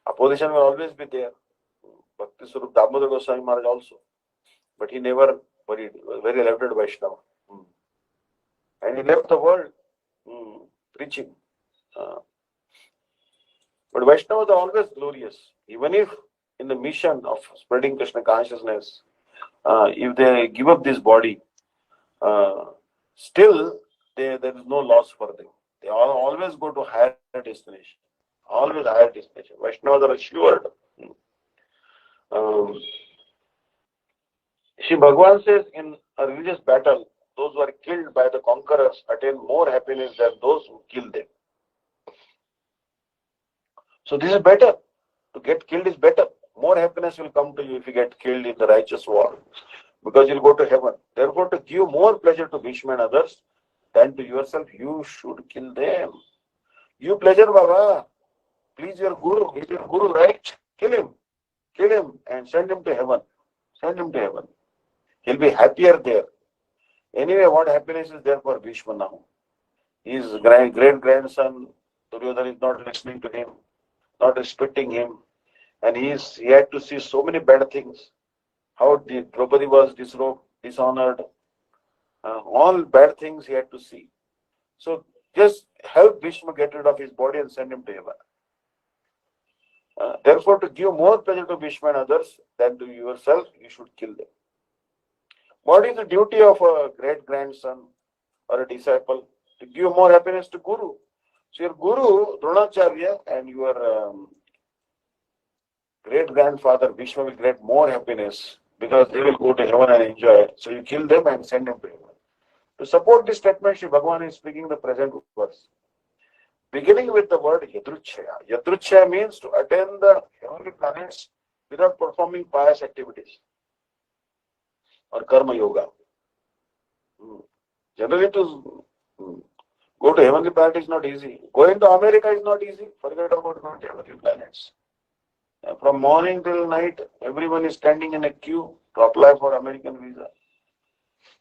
opposition will always be there. Bhakti Swarup Damodar Goswami Maharaj also. But he never worried. He was very revered Vaishnava. And he left the world preaching. But Vaishnavas are always glorious. Even if in the mission of spreading Krishna consciousness, if they give up this body, still there is no loss for them. They always go to higher destination. Always higher destination. Vaishnavas are assured. Shri Bhagavan says in a religious battle, those who are killed by the conquerors attain more happiness than those who kill them. So this is better. To get killed is better. More happiness will come to you if you get killed in the righteous war, because you'll go to heaven. Therefore, to give more pleasure to Bhishma and others than to yourself, you should kill them. You pleasure, Baba. Please your Guru. He's your Guru, right? Kill him. Kill him and send him to heaven. Send him to heaven. He'll be happier there. Anyway, what happiness is there for Bhishma now? His great-grandson, Duryodhana, is not listening to him, not respecting him. And he had to see so many bad things. How Draupadi was disrobed, dishonored. All bad things he had to see. So just help Bhishma get rid of his body and send him to heaven. Therefore, to give more pleasure to Bhishma and others than to yourself, you should kill them. What is the duty of a great-grandson or a disciple? To give more happiness to Guru. So your Guru, Dronacharya, and your great-grandfather Bhishma will get more happiness because they will go to heaven and enjoy it. So you kill them and send them to heaven. To support this statement, Shri Bhagavan is speaking the present verse. Beginning with the word Yadruchaya. Yadruchaya means to attain the heavenly planets without performing pious activities or karma yoga. Generally, to go to heavenly planet is not easy. Going to America is not easy. Forget about going to heavenly planets. From morning till night, everyone is standing in a queue to apply for American visa.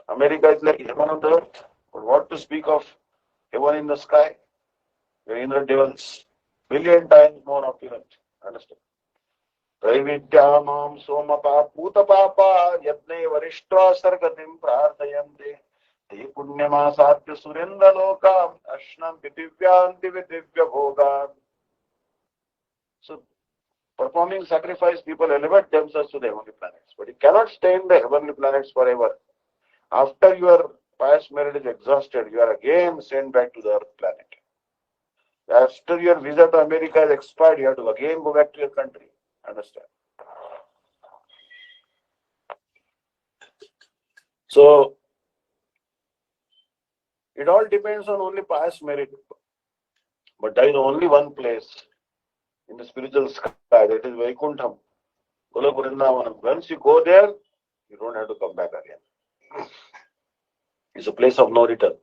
America is like heaven on the earth. But what to speak of heaven in the sky? The inner devils, billion times more opulent. Understand? Traividyamam somapa putapapa yadne varishtra sargatim prarthayante te punyamasaatya surendra lokam ashnam pitivyanti vidivya bhogan. So, performing sacrifice, people elevate themselves to the heavenly planets. But you cannot stay in the heavenly planets forever. After your pious merit is exhausted, you are again sent back to the earth planet. After your visa to America is expired, you have to again go back to your country. Understand? So, It all depends on only past merit. But there is only one place in the spiritual sky, that is Vaikuntham, Golok Vrindavanam. Once you go there, you don't have to come back again. It's a place of no return.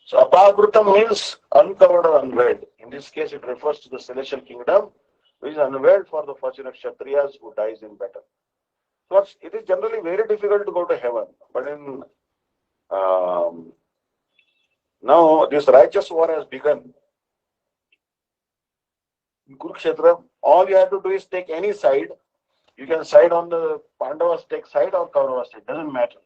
So apakrutam means uncovered or unveiled. In this case, it refers to the celestial kingdom, which is unveiled for the fortunate Kshatriyas who dies in battle. So it is generally very difficult to go to heaven. But in now this righteous war has begun. In Kurukshetra, all you have to do is take any side. You can side on the Pandavas, take side, or Kauravas side. Doesn't matter.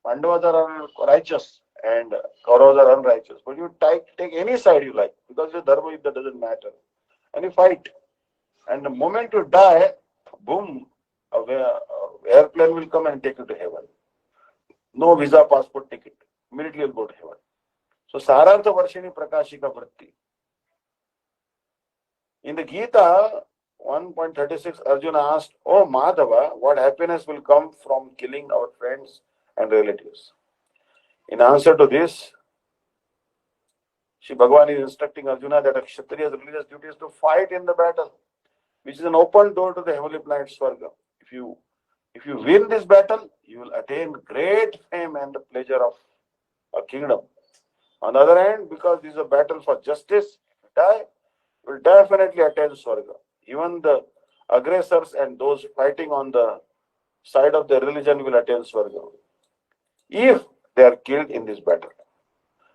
Pandavas are righteous and Kauravas are unrighteous. But you take any side you like, because the Dharma Yuddha doesn't matter. And you fight. And the moment you die, boom, airplane will come and take you to heaven. No visa, passport ticket. Immediately you'll go to heaven. So Sarartha Varshini Prakashika Vritti. In the Gita 1.36, Arjuna asked, "Oh Madhava, what happiness will come from killing our friends and relatives?" In answer to this, Shri Bhagavan is instructing Arjuna that a Kshatriya's religious duty is to fight in the battle, which is an open door to the heavenly planet Swarga. If you win this battle, you will attain great fame and the pleasure of a kingdom. On the other hand, because this is a battle for justice, you will definitely attain Swarga. Even the aggressors and those fighting on the side of their religion will attain Swarga, if they are killed in this battle.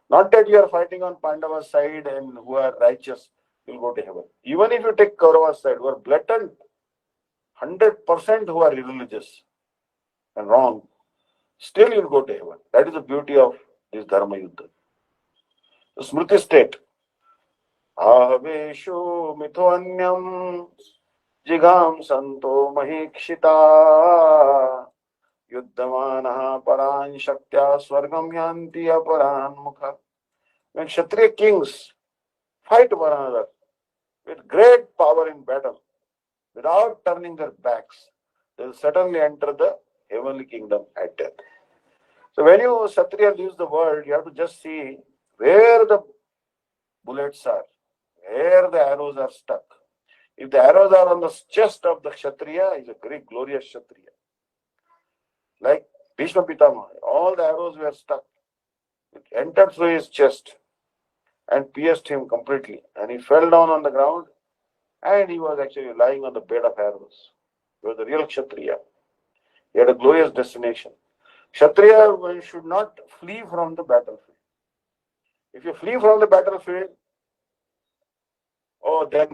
Not that you are fighting on Pandava's side and who are righteous will go to heaven. Even if you take Kaurava's side, who are blatant, 100% who are irreligious and wrong, still you will go to heaven. That is the beauty of this Dharma Yuddha. The Smriti state, Ahaveshu mithonyam jigam santo mahikshita yuddhamanaha paran shaktya swargam yanti aparan mukha. When Kshatriya kings fight one another with great power in battle, without turning their backs, they will certainly enter the heavenly kingdom at death. So when you Kshatriya leaves the world, you have to just see where the bullets are, where the arrows are stuck. If the arrows are on the chest of the Kshatriya, he is a great glorious Kshatriya. Like Bhishma Pitama, all the arrows were stuck. It entered through his chest and pierced him completely. And he fell down on the ground and he was actually lying on the bed of arrows. He was the real Kshatriya. He had a glorious destination. Kshatriya should not flee from the battlefield. If you flee from the battlefield, then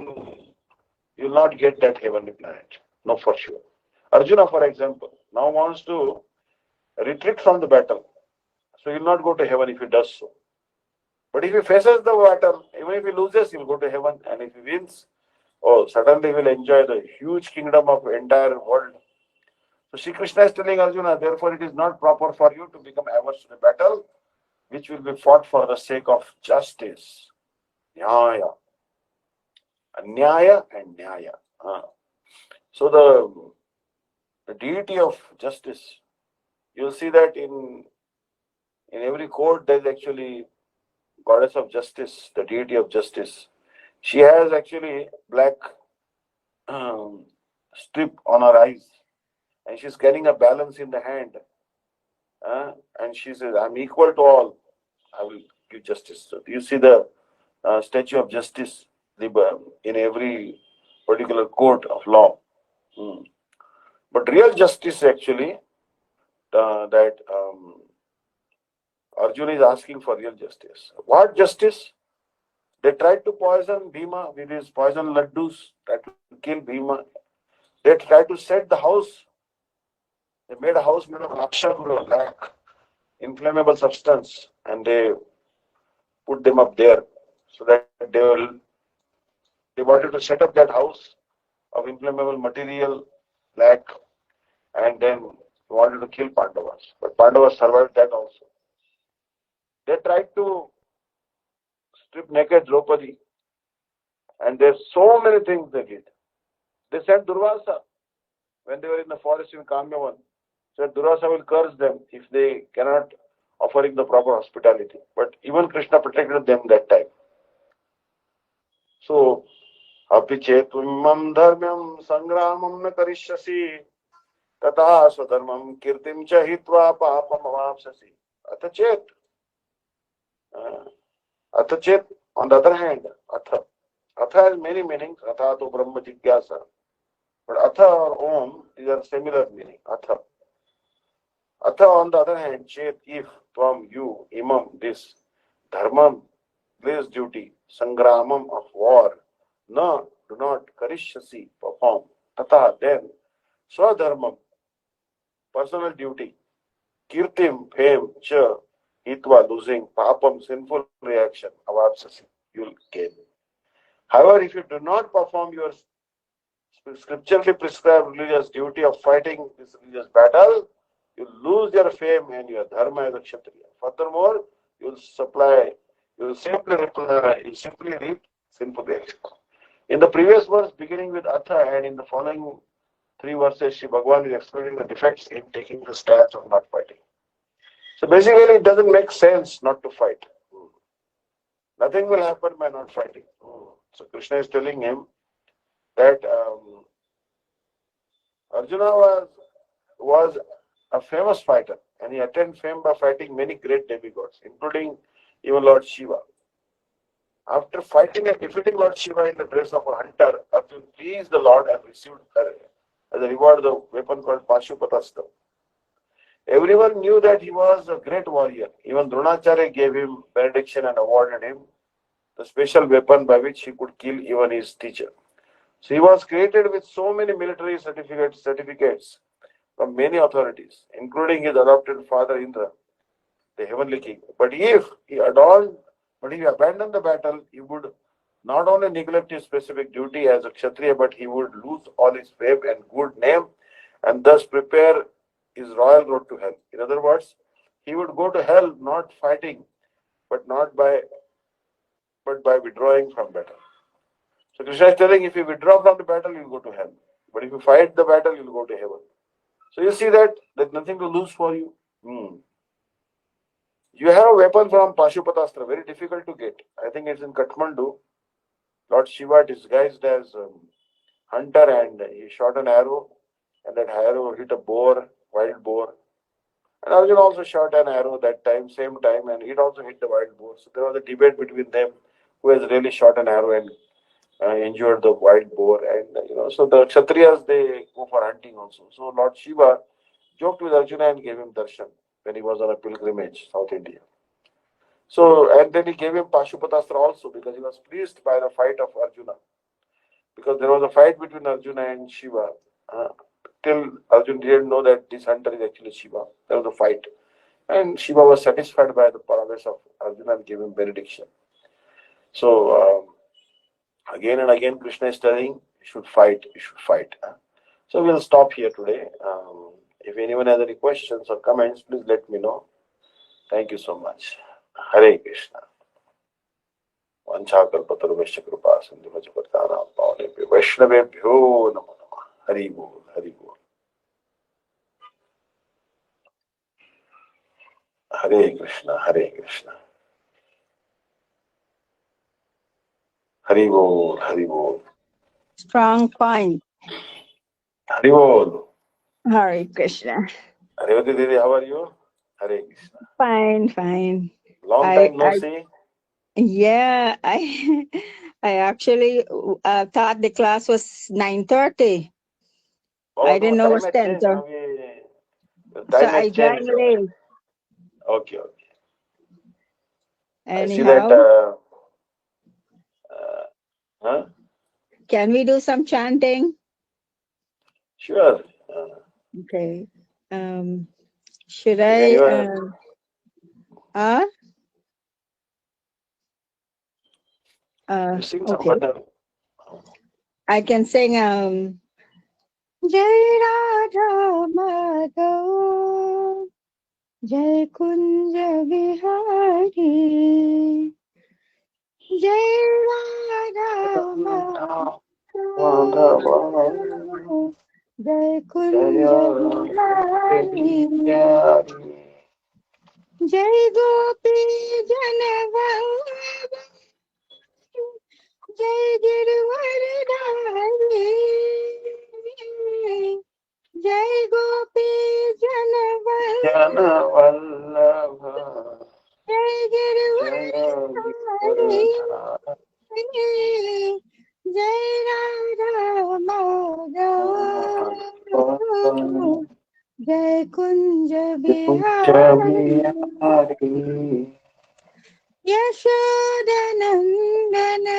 you will not get that heavenly planet. No, for sure. Arjuna, for example, now wants to retreat from the battle. So he will not go to heaven if he does so. But if he faces the battle, even if he loses, he will go to heaven. And if he wins, suddenly he will enjoy the huge kingdom of the entire world. So Shri Krishna is telling Arjuna, therefore it is not proper for you to become averse to the battle, which will be fought for the sake of justice. Nyaya. Anyaya and Nyaya. So the deity of justice, you'll see that in every court there is actually goddess of justice, the deity of justice. She has actually black strip on her eyes, and she's carrying a balance in the hand. And she says, "I'm equal to all. I will give justice." So you see the statue of justice in every particular court of law. But real justice actually, that Arjuna is asking for real justice. What justice? They tried to poison Bhima with his poison laddus, tried to kill Bhima. They tried to set the house. They made a house made of Akshar, like inflammable substance, and they put them up there so that they wanted to set up that house of inflammable material, black, and then wanted to kill Pandavas. But Pandavas survived that also. They tried to strip naked Draupadi, and there's so many things they did. They sent Durvasa when they were in the forest in Kamyavan. Said Durvasa will curse them if they cannot offering the proper hospitality. But even Krishna protected them that time. So, api chetumam dharmam sangramam na karishyasi tata swadharmam kirtim cha hitva papam avapsasi. Atha chet, on the other hand, atha. Atha has many meanings. Atha to Brahma Jigyasa. But atha or om, these are similar meaning. Atha. Atha, on the other hand, chet, if, tvam, you, imam, this, dharmam, this duty, sangramam of war, na, do not, karishyasi, perform, tata, then, swadharmam, personal duty, kirtim, fame, cha, hitva, losing, papam, sinful reaction, avapsasi, you'll gain. However, if you do not perform your scripturally prescribed religious duty of fighting this religious battle, you lose your fame and your dharma as a kshatriya. Furthermore, you simply reap sinful reaction. In the previous verse, beginning with Atha, and in the following three verses, Sri Bhagavan is explaining the defects in taking the stance of not fighting. So basically, it doesn't make sense not to fight. Nothing will happen by not fighting. So Krishna is telling him that Arjuna was a famous fighter, and he attained fame by fighting many great demigods, including even Lord Shiva. After fighting and defeating Lord Shiva in the dress of a hunter, Arjuna pleased the Lord and received as a reward the weapon called Pashupatastra. Everyone knew that he was a great warrior. Even Dronacharya gave him benediction and awarded him the special weapon by which he could kill even his teacher. So he was created with so many military certificates from many authorities, including his adopted father Indra, the heavenly king. But if he abandoned the battle, he would not only neglect his specific duty as a Kshatriya, but he would lose all his fame and good name, and thus prepare his royal road to hell. In other words, he would go to hell not fighting, but by withdrawing from battle. So Krishna is telling, if you withdraw from the battle, you will go to hell. But if you fight the battle, you will go to heaven. So you see that there's nothing to lose for you. You have a weapon from Pashupatastra, very difficult to get. I think it's in Kathmandu. Lord Shiva disguised as hunter, and he shot an arrow, and that arrow hit a boar, wild boar. And Arjun also shot an arrow that time, same time, and it also hit the wild boar. So there was a debate between them who has really shot an arrow and injured the wild boar. And so the Kshatriyas, they go for hunting also. So Lord Shiva joked with Arjuna and gave him darshan when he was on a pilgrimage, South India. So, and then he gave him Pashupatastra also, because he was pleased by the fight of Arjuna. Because there was a fight between Arjuna and Shiva. Till Arjuna didn't know that this hunter is actually Shiva. There was a fight. And Shiva was satisfied by the prowess of Arjuna and gave him benediction. So, again and again, Krishna is telling, you should fight. So we'll stop here today. If anyone has any questions or comments, please let me know. Thank you so much. Hare Krishna. Vanchakalpatarvashya kripa sindhuvajapatana pavanebhyo Vaishnavebhyo namo namah. Hari Bol, Hari Bol. Hare Krishna, Hare Krishna. Hari Bol, Hari Bol. Strong point. Hari Bol. Hare Krishna. Revati Didi, how are you? Hare Krishna. Fine. Long time no see. Yeah, I actually thought the class was 9:30. I didn't know it was 10. So I joined late. Okay. Anyhow, I see that. Can we do some chanting? Sure. Okay. Should I? Okay. I can sing. Jai Radha Madhav, Jai Kunja Vihari, Jai Radha Madhav, Jai Kunja Vihari, Jai Gopi Janavallabha, Jai Girivardhari, Jai Gopi Janavallabha, Janavallabha, Jai Girivardhari, Jai Radha Madhava, Jai Kunja Bihari, Yashodanandana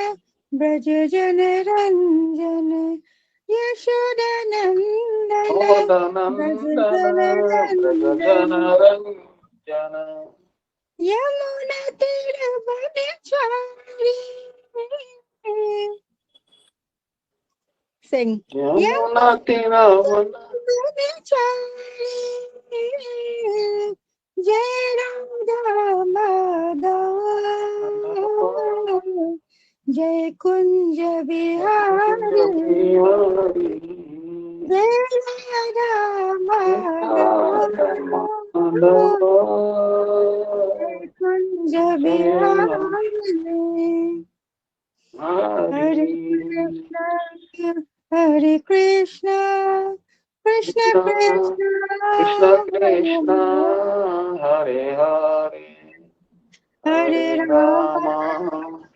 Braja Janaranjana, Yashodanandana Braja Janaranjana, Yamuna Tirabhadachari. Sing. Yamuna Tirabhadachari, Jai Radha Madhava, Jai Kunja Bihari, Jai Radha Madhava, Jai Kunja Bihari. Hare Krishna, Hare Krishna, Krishna Krishna, Krishna Krishna, Hare Hare Hare, Hare Hare Rama, Rama,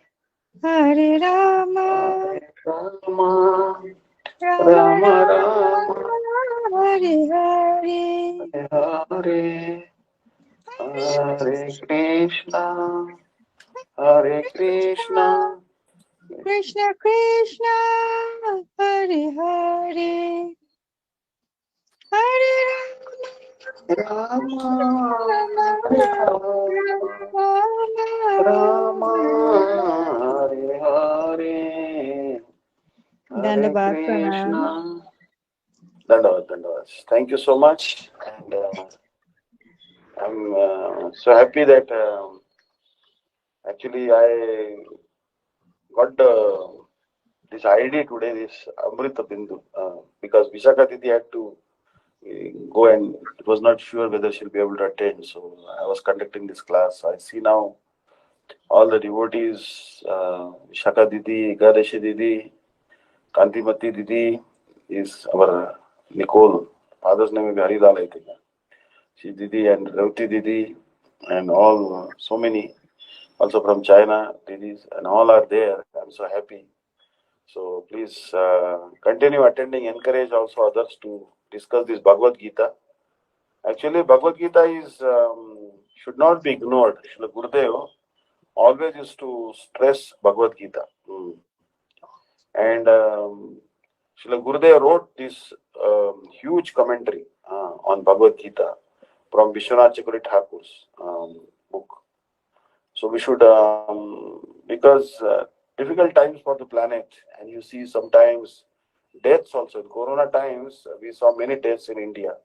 Hare Rama, Hare Rama, Rama Rama Rama, Rama, Hare Hare, Hare Hare Krishna, Hare Krishna, Krishna Krishna, Hare Hare, Hare Rama, Hare Rama, Rama, Rama. Hare Hare, Hare Dandavad Krishna. Pranam. Dandavad, Dandavad. Thank you so much. And I'm so happy that actually I got this idea today, this Amrita Bindu, because Vishaka Didi had to go and it was not sure whether she'll be able to attend. So I was conducting this class. I see now all the devotees, Vishaka Didi, Gadashi Didi, Kantimati Didi is our Nicole. Father's name is Haridal, I think. She Didi and Rauti Didi and all, so many, also from China, Didis, and all are there. I'm so happy. So please continue attending, encourage also others to discuss this Bhagavad-Gita. Actually, Bhagavad-Gita is should not be ignored. Srila Gurudev always used to stress Bhagavad-Gita. And Srila Gurudev wrote this huge commentary on Bhagavad-Gita from Vishwanath Chakravarti Thakur's book. So we should, because difficult times for the planet, and you see sometimes deaths also. In Corona times, we saw many deaths in India.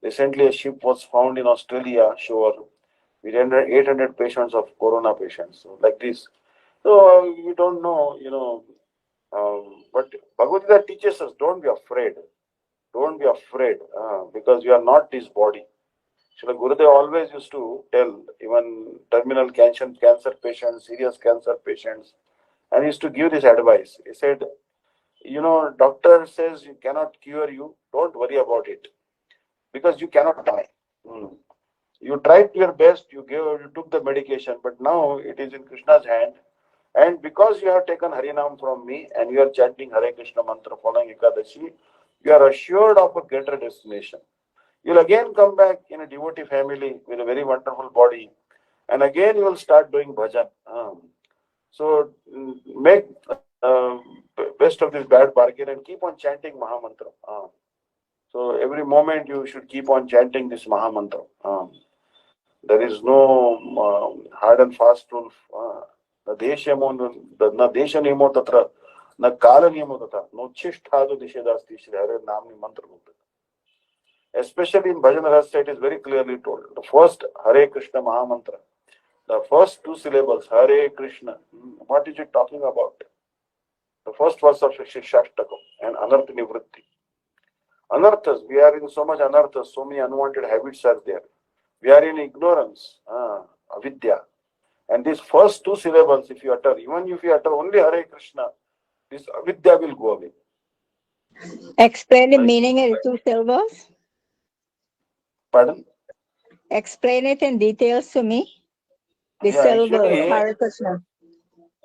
Recently, a ship was found in Australia shore with 800 patients of Corona patients, so like this. So we don't know, but Bhagavad Gita teaches us, don't be afraid. Don't be afraid, because you are not this body. Srila Gurudev always used to tell even terminal cancer patients, serious cancer patients, and he used to give this advice. He said, doctor says you cannot cure you, don't worry about it, because you cannot die. You tried your best, you took the medication, but now it is in Krishna's hand. And because you have taken Harinam from me and you are chanting Hare Krishna mantra following Ekadashi, you are assured of a greater destination. You'll again come back in a devotee family with a very wonderful body, and again you will start doing bhajan. So make best of this bad bargain and keep on chanting Mahamantra. So every moment you should keep on chanting this Mahamantra. There is no hard and fast rule. न देश नियमो तत्र न काल नियमो तथा नोच्छिष्ठादो निषेधास्ति श्री हरे नाम मंत्र बोलते. Especially in Bhajan Rahasya, it is very clearly told. The first Hare Krishna Mahamantra, the first two syllables, Hare Krishna, what is it talking about? The first verse of Shashtakam and Anartha Nivritti. Anarthas, we are in so much anarthas, so many unwanted habits are there. We are in ignorance, avidya. And these first two syllables, if you utter, even if you utter only Hare Krishna, this avidya will go away. Explain the meaning of the two syllables. Pardon? Explain it in details to me. The syllable Hare Krishna.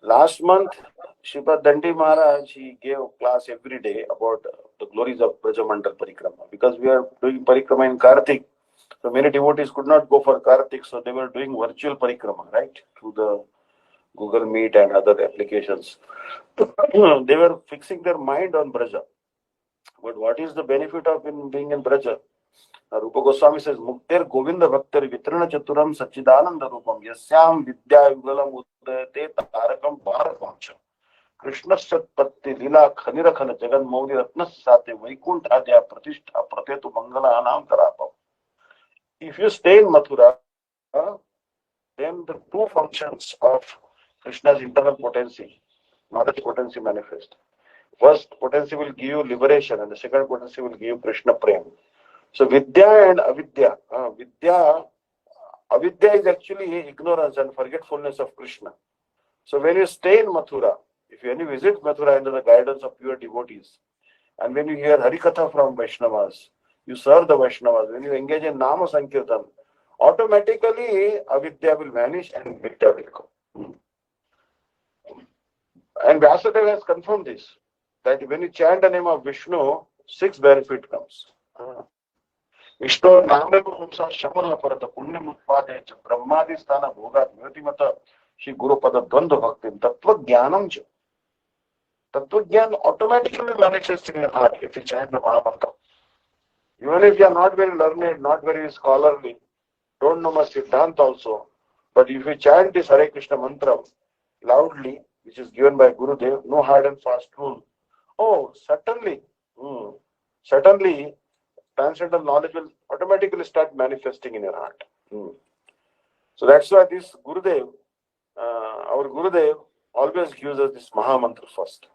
Last month, Sripad Bhakti-Vidanta Maharaj, he gave a class every day about the glories of Brajamandal Parikrama. Because we are doing Parikrama in Kartik, so many devotees could not go for Kartik, so they were doing virtual Parikrama, right? Through the Google Meet and other applications. They were fixing their mind on Braja. But what is the benefit of being in Braja? Rupa Goswami says, Muktir Govinda Bhaktir Vitrana Chaturam Sachidananda Rupam Yasyam Vidya Yugalam Udayate Tarakam Bharakamcha Krishna Satpatti Lila Khanira Khana Jagan Maudi Ratna Sate Vaikunt Adya Pratishtha Pratetu Mangala Anam Tarapam. If you stay in Mathura, then the two functions of Krishna's internal potency, knowledge potency manifest. First potency will give you liberation, and the second potency will give you Krishna Prem. So Vidya and Avidya. Avidya is actually ignorance and forgetfulness of Krishna. So when you stay in Mathura, if you visit Mathura under the guidance of pure devotees, and when you hear Harikatha from Vaishnavas, you serve the Vaishnavas, when you engage in Nama Sankirtan, automatically Avidya will vanish and Vidya will come. And Vyasadeva has confirmed this, that when you chant the name of Vishnu, 6 benefit comes. Vishnu Nameva Humsa Shamala Parata Punyam Utpade Brahmadi Sthana Bhogat Myotimata Shri Guru Pada Dvandva Bhaktim Tattva Jnanam Cha. Tattva Jnan automatically manifests in your heart if you chant the Mahamantra. Even if you are not very learned, not very scholarly, don't know much Siddhanta also, but if you chant this Hare Krishna mantra loudly, which is given by Gurudev, no hard and fast rule, certainly transcendental knowledge will automatically start manifesting in your heart. So that's why this Gurudev, our Gurudev, always gives us this Maha Mantra first.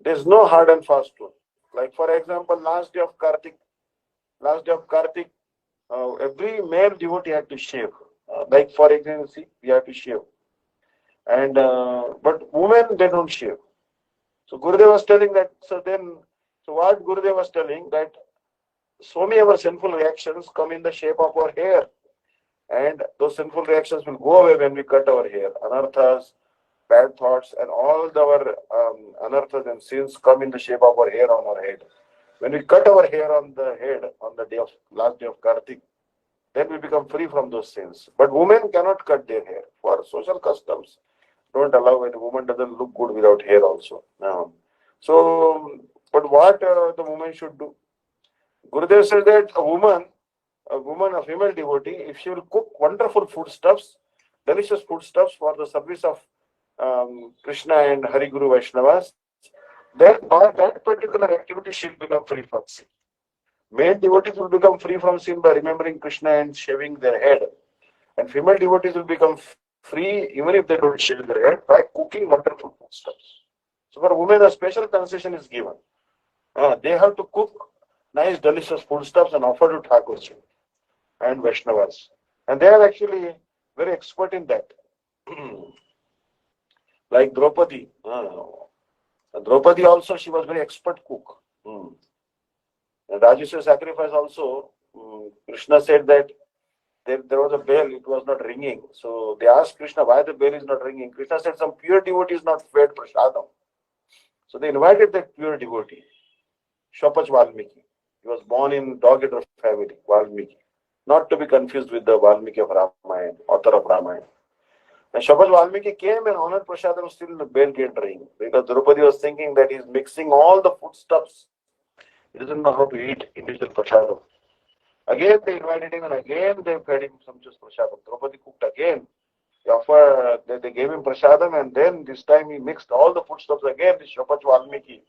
There's no hard and fast rule. Like for example, last day of Kartik, every male devotee had to shave. Like for example, see, we have to shave. And but women, they don't shave. So Gurudev was telling that. So what Gurudev was telling that so many of our sinful reactions come in the shape of our hair, and those sinful reactions will go away when we cut our hair. Anarthas, bad thoughts, and all our anarthas and sins come in the shape of our hair on our head. When we cut our hair on the head on the last day of Kartik, then we become free from those sins. But women cannot cut their hair for social customs. Don't allow it. A woman doesn't look good without hair also. No. So, but what the woman should do? Gurudev says that a female devotee, if she will cook wonderful foodstuffs, delicious foodstuffs for the service of Krishna and Hari Guru Vaishnavas, then by that particular activity she will become free from sin. Male devotees will become free from sin by remembering Krishna and shaving their head. And female devotees will become free even if they don't shave their head by cooking wonderful foodstuffs. So for women, a special concession is given. They have to cook nice, delicious foodstuffs and offer to Thakurji and Vaishnavas. And they are actually very expert in that. Like Draupadi. Draupadi also, she was very expert cook. And Rajasuya sacrifice also, Krishna said that there was a bell, it was not ringing. So they asked Krishna why the bell is not ringing. Krishna said some pure devotee is not fed prasadam. So they invited that pure devotee, Shapach Valmiki. He was born in dog-eater family, Valmiki. Not to be confused with the Valmiki of Ramayana, author of Ramayana. And Shapach Valmiki came and honored prasadam, still the bell didn't ring. Because Draupadi was thinking that he's mixing all the foodstuffs. He doesn't know how to eat individual prasadam. Again they invited him and again they fed him some just prasadam. Draupadi cooked again. They gave him prasadam and then this time he mixed all the foodstuffs again with Shapach Valmiki.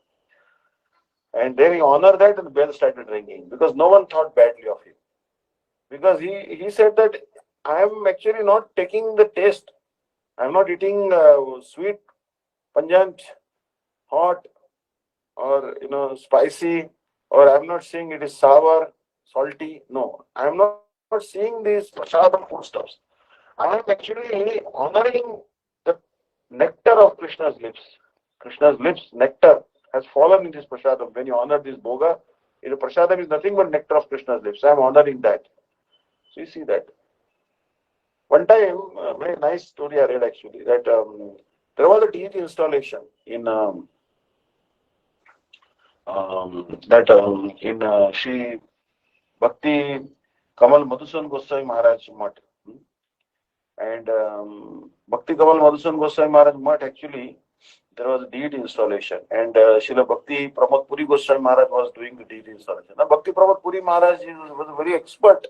And then he honored that and the bell started ringing because no one thought badly of him. Because he said that I am actually not taking the taste. I am not eating sweet, pungent, hot, or spicy, or I am not saying it is sour, salty. No, I am not seeing these prasadam foodstuffs, I am actually honoring the nectar of Krishna's lips. Krishna's lips, nectar, has fallen in this prasadam. When you honor this bhoga, prasadam is nothing but nectar of Krishna's lips. I am honoring that. So you see that. One time, a very nice story I read actually, that there was a deity installation in Shri Bhakti Kamal Madhusan Goswami Maharaj Mutt. And Bhakti Kamal Madhusan Goswami Maharaj Mutt, actually, there was a deity installation. And Srila Bhakti Pramod Puri Goswami Maharaj was doing the deity installation. Now, Bhakti Pramod Puri Maharaj was a very expert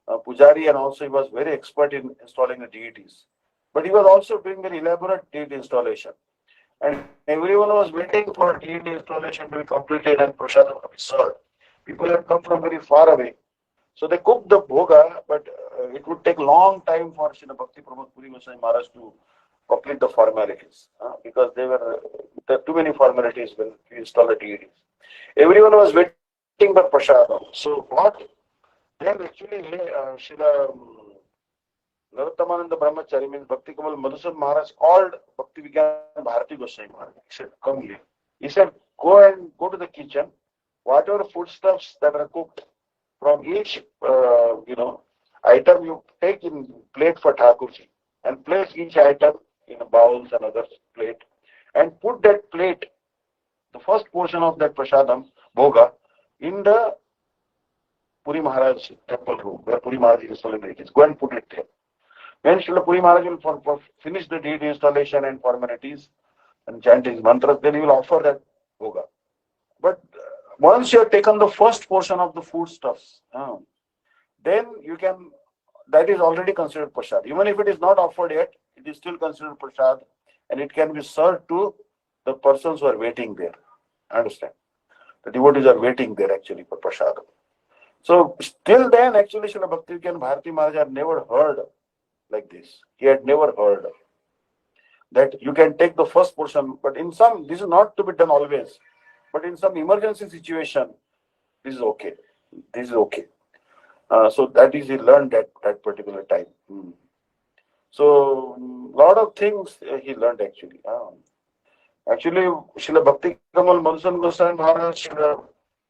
Pujari, and also he was very expert in installing the deities. But he was also doing very elaborate deity installation. And everyone was waiting for deity installation to be completed and prasadam to be served. People had come from very far away. So they cooked the bhoga, but it would take long time for Srila Bhakti Pramod Puri Goswami Maharaj to complete the formalities, because there were too many formalities when you install the deities. Everyone was waiting for prasadam. So what then actually Srila Narottamananda Brahmachari, means Bhakti Kamal Madhusan Maharaj, called Bhakti-Vidanta Bharati Goswami Maharaj. He said, come here. He said, go to the kitchen. Whatever foodstuffs that are cooked, from each item you take in plate for Thakurji, and place each item in bowls and other plate, and put that plate, the first portion of that prasadam, bhoga, in the Puri Maharaj temple room, where Puri Maharaj is celebrated. Go and put it there. When Srila Puri Maharaj will finish the deity installation and formalities and chant his mantras, then he will offer that bhoga. But once you have taken the first portion of the foodstuffs, then you can, that is already considered prasad. Even if it is not offered yet, it is still considered prasad, and it can be served to the persons who are waiting there. Understand? The devotees are waiting there actually for prasad. So till then, actually, Srila Bhakti-Vidanta Bharati Maharaj had never heard like this. He had never heard that you can take the first portion, but in some, this is not to be done always, but in some emergency situation, this is okay. This is okay. So that is he learned at that particular time. So lot of things he learned actually. Actually, Srila Bhakti Kamal Madhusan Goswami Maharaj, Srila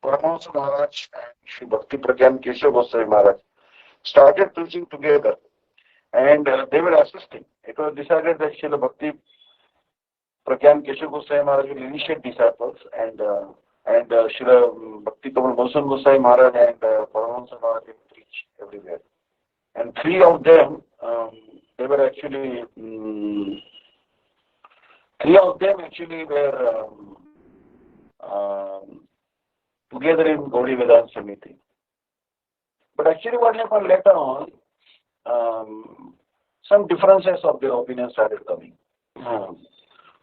Paramahansa Maharaj, and Sri Bhakti Pragyan Keshav Goswami Maharaj started preaching together, and they were assisting. It was decided that Srila Bhakti Pragyan Keshav Goswami Maharaj will initiate disciples, and Srila Bhakti Kamal Madhusan Goswami Maharaj and Paramahansa Maharaj will preach everywhere. And three of them, they were actually, were together in Gaudi Vedanta Samiti. But actually what happened later on, some differences of their opinion started coming.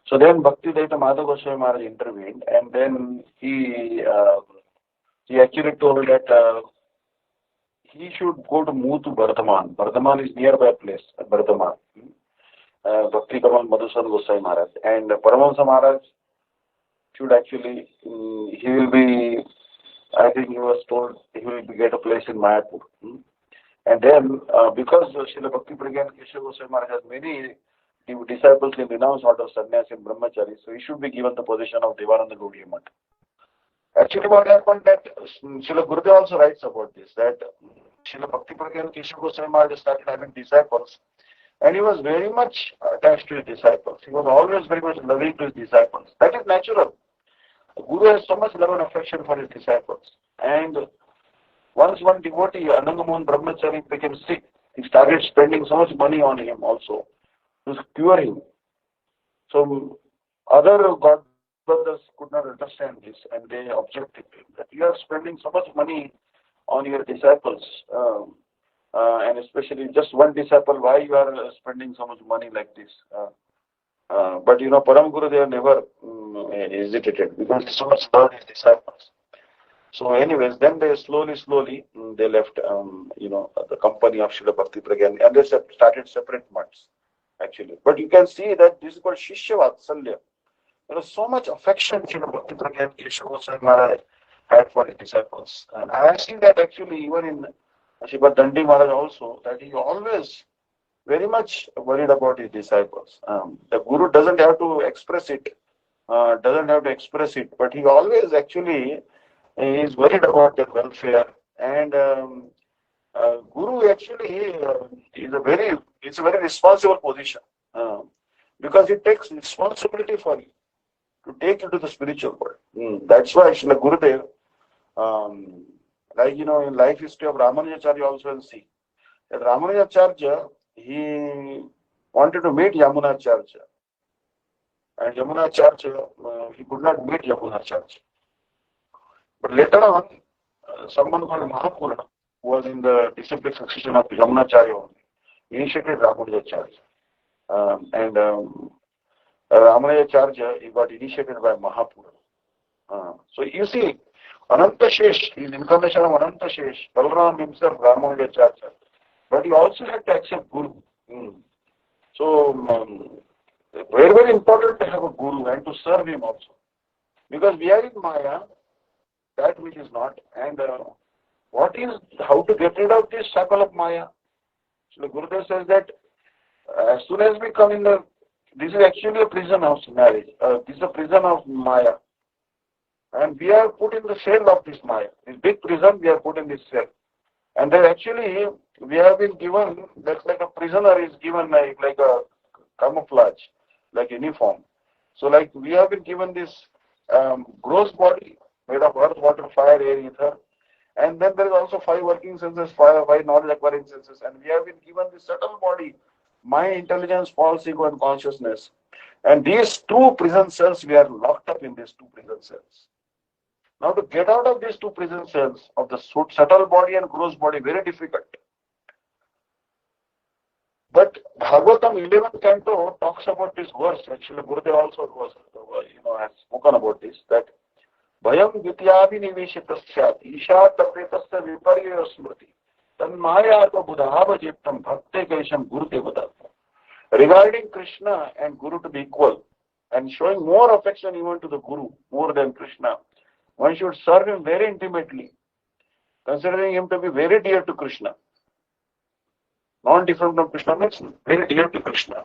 So then Bhakti-Vidanta Madhava Goswami Maharaj intervened, and then he actually told that he should move to Bardhaman. Bardhaman is nearby place, Bardhaman. Bhakti Kamal Madhusan Goswami Maharaj. And Paramahansa Maharaj should actually, he will be, I think he was told, he will get a place in Mayapur. And then, because Srila Bhakti Pragyan Keshav Goswami Maharaj has many disciples in renounced order of sannyas and brahmachari, so he should be given the position of Devananda Gaudiya Math. Actually, what happened that Srila Gurudev also writes about this, that Srila Bhakti Pragyan Keshav Goswami Maharaj started having disciples, and he was very much attached to his disciples. He was always very much loving to his disciples. That is natural. The Guru has so much love and affection for his disciples. And once one devotee, Anandamohan Brahmachari, became sick, he started spending so much money on him also to cure him. So other God brothers could not understand this, and they objected to him that you are spending so much money on your disciples, and especially just one disciple, why you are spending so much money like this? But Param Gurudev never hesitated, because he so much loved his disciples. So anyways, then they slowly, they left, the company of Srila Bhakti Pragyan, and they started separate mutts, actually. But you can see that this is called Shishya Vatsalya. There was so much affection Srila Bhakti Pragyan Keshav Goswami Maharaj had for his disciples. And I have seen that actually even in Sripad Bhakti Maharaj also, that he always very much worried about his disciples. The Guru doesn't have to express it, but he always actually is worried about their welfare. And Guru actually it's a very responsible position because it takes responsibility for you to take you to the spiritual world. That's why Srila Gurudev, like in life history of Ramanujacharya also will see that Ramanujacharya, he wanted to meet Yamunacharya, and Yamunacharya, he could not meet Yamunacharya. But later on, someone called Mahapurana, who was in the disciplic succession of Yamunacharya only, initiated Ramanujacharya. And Ramanujacharya, he got initiated by Mahapurana. So you see, Ananta Shesh, his incarnation of Ananta Shesh, Balaram himself, Ramanujacharya, but he also had to accept Guru. So, very, very important to have a Guru and to serve him also. Because we are in Maya, that which is not. And how to get rid of this shackle of Maya? So the Gurudev says that as soon as we come in this is actually a prison of marriage. This is a prison of Maya. And we are put in the cell of this Maya. This big prison, we are put in this cell. And then actually, we have been given, that's like a prisoner is given like a camouflage, like uniform. So like we have been given this gross body made of earth, water, fire, air, ether. And then there is also 5 working senses, 5 knowledge acquiring senses. And we have been given this subtle body, mind, intelligence, false ego, and consciousness. And these 2 prison cells, we are locked up in these 2 prison cells. Now to get out of these 2 prison cells of the subtle body and gross body, very difficult. But Bhagavatam 11th canto talks about this verse. Actually, Gurudev also has spoken about this, that Bhayam Vityabhi Niveshitasya Isha Tapetasya Viparya Smriti Tanmayata Buddhava Jiptam Bhakte Kaisham Guru Daivata. Regarding Krishna and Guru to be equal and showing more affection even to the Guru more than Krishna, one should serve him very intimately, considering him to be very dear to Krishna. Not different from Krishna, means very dear to Krishna.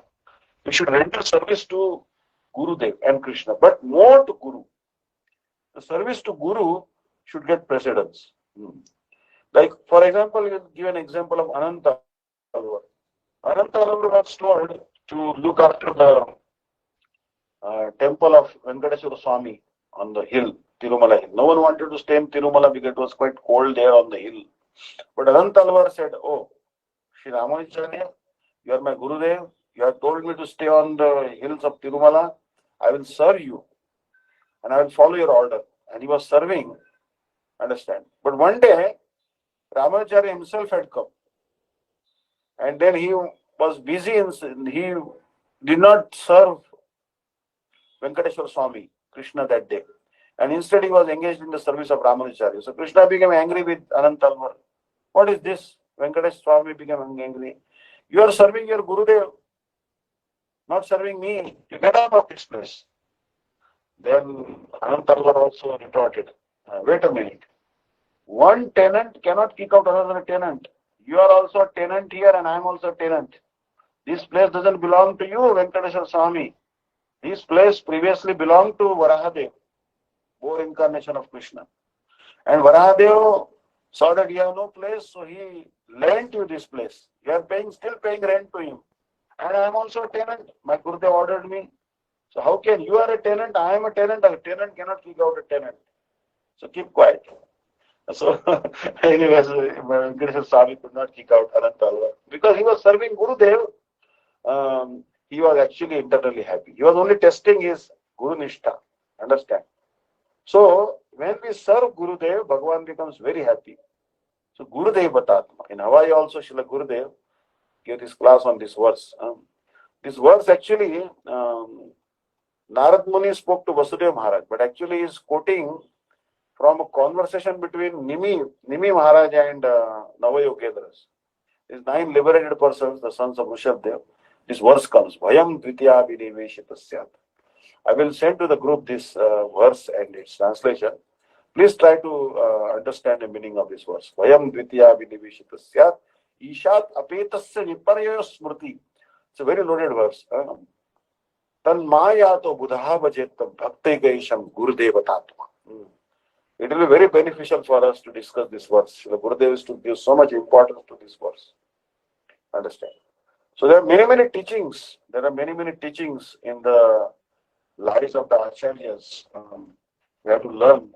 We should render service to Gurudev and Krishna, but more to Guru. The service to Guru should get precedence. Like, for example, we'll give an example of Ananta Alvar. Ananta Alvar was told to look after the temple of Venkateswara Swami on the hill, Tirumala hill. No one wanted to stay in Tirumala because it was quite cold there on the hill. But Ananta Alvar said, "Oh, Shri Ramanujacharya, you are my Gurudev. You have told me to stay on the hills of Tirumala. I will serve you and I will follow your order." And he was serving, understand. But one day, Ramanujacharya himself had come. And then he was busy and he did not serve Venkateswara Swami, Krishna, that day. And instead he was engaged in the service of Ramanujacharya. So Krishna became angry with Ananta Alvar. What is this? Venkateswara Swami became angry. You are serving your Gurudev, not serving me. You get out of this place. Then Ananta Alvar also retorted, wait a minute. One tenant cannot kick out another tenant. You are also a tenant here and I am also a tenant. This place doesn't belong to you, Venkateswara Swami. This place previously belonged to Varahadev, fourth incarnation of Krishna. And Varahadev saw that you have no place, so he lent you this place. You are still paying rent to him. And I am also a tenant. My Gurudev ordered me. So how can you are a tenant, I am a tenant cannot kick out a tenant. So keep quiet. So anyways, Venkateswara Swami could not kick out Ananta Alvar. Because he was serving Gurudev, he was actually internally happy. He was only testing his Guru Nishtha. Understand? So when we serve Gurudev, Bhagavan becomes very happy. So Guru Daivata. In Hawaii also, Srila Gurudev gave this class on this verse. This verse actually, Narad Muni spoke to Vasudeva Maharaj, but actually he is quoting from a conversation between Nimi Maharaj and Navayogendras. These 9 liberated persons, the sons of Rishabdev. This verse comes, Bhayam Dvitya Viniveshitasyat. I will send to the group this verse and its translation. Please try to understand the meaning of this verse. Vayam dvitiya vinivishita syat ishat apetasya viparya smriti. It's a very loaded verse. Tan mayato buddha bhajetam bhakti gaisham gurudevatatma. It will be very beneficial for us to discuss this verse. The Gurudev is to give so much importance to this verse. Understand? So there are many teachings. There are many teachings in the lives of the Acharyas. We have to learn.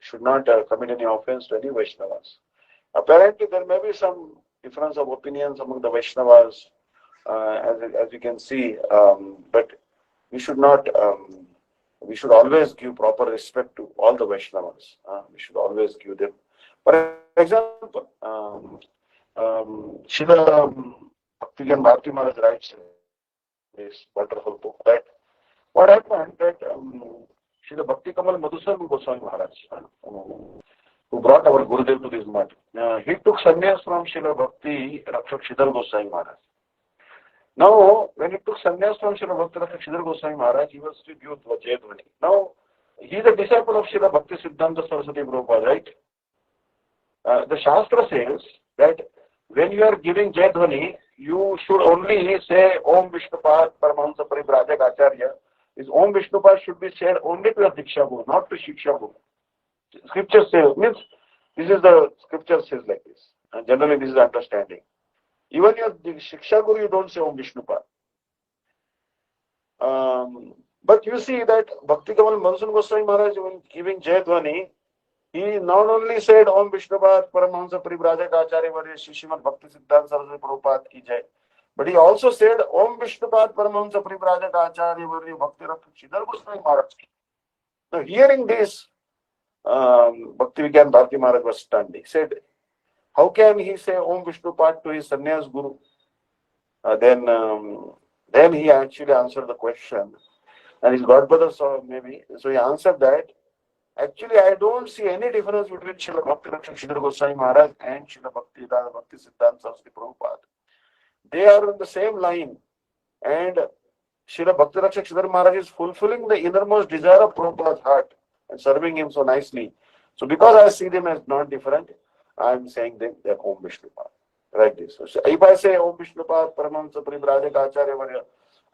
Should not commit any offense to any Vaishnavas. Apparently, there may be some difference of opinions among the Vaishnavas, as you can see, but we should not. We should always give proper respect to all the Vaishnavas. We should always give them. For example, Srila Bhakti Maharaj writes this wonderful book that what happened that Srila Bhakti Kamal Madhusudan Goswami Maharaj, who brought our Gurudev to this mat, he took sannyas from Srila Bhakti Rakshak Goswami Maharaj. Now, when he took sannyas from Srila Bhakti Rakshak Goswami Maharaj, he was to give Jayadhvani. Now, he is a disciple of Srila Bhakti-Vidanta Prabhupada, right? The Shastra says that when you are giving Jayadhvani, you should only say Om Vishnupad Paramahamsa Parivrajak Acharya. This Om Vishnupad should be said only to a Diksha Guru, not to Shiksha Guru. Scripture says, means this is the scripture says like this. And generally this is understanding. Even your Shiksha Guru, you don't say Om Vishnupad. But you see that Bhakti Kamal Madhusudan Goswami Maharaj, when giving Jayadhvani, he not only said Om Vishnupad Paramahamsa Parivrajak Acharya Varya Shishimad Bhakti Siddhanta Saraswati Prabhupada ki jai, but he also said Om Vishnupad Paramahamsa Parivrajak Acharya Varya Bhakti Rakshak Goswami Maharaj ki. Now hearing this, Bhakti-Vidanta Bharati Maharaj was stunned. He said, how can he say Om Vishnupad to his sannyas guru? Then he actually answered the question, and his godbrother saw maybe, so he answered that, actually I don't see any difference between Srila Bhakti Rakshak Goswami Maharaj and Srila Bhakti Siddhanta Saraswati Prabhupada. They are on the same line, and Srila Bhakti Rakshak Maharaj is fulfilling the innermost desire of Prabhupada's heart and serving him so nicely. So because I see them as not different, I am saying them they are Om Vishnupad. Like this. So if I say Om Vishnupad Paramahamsa Parivrajak Acharya Varya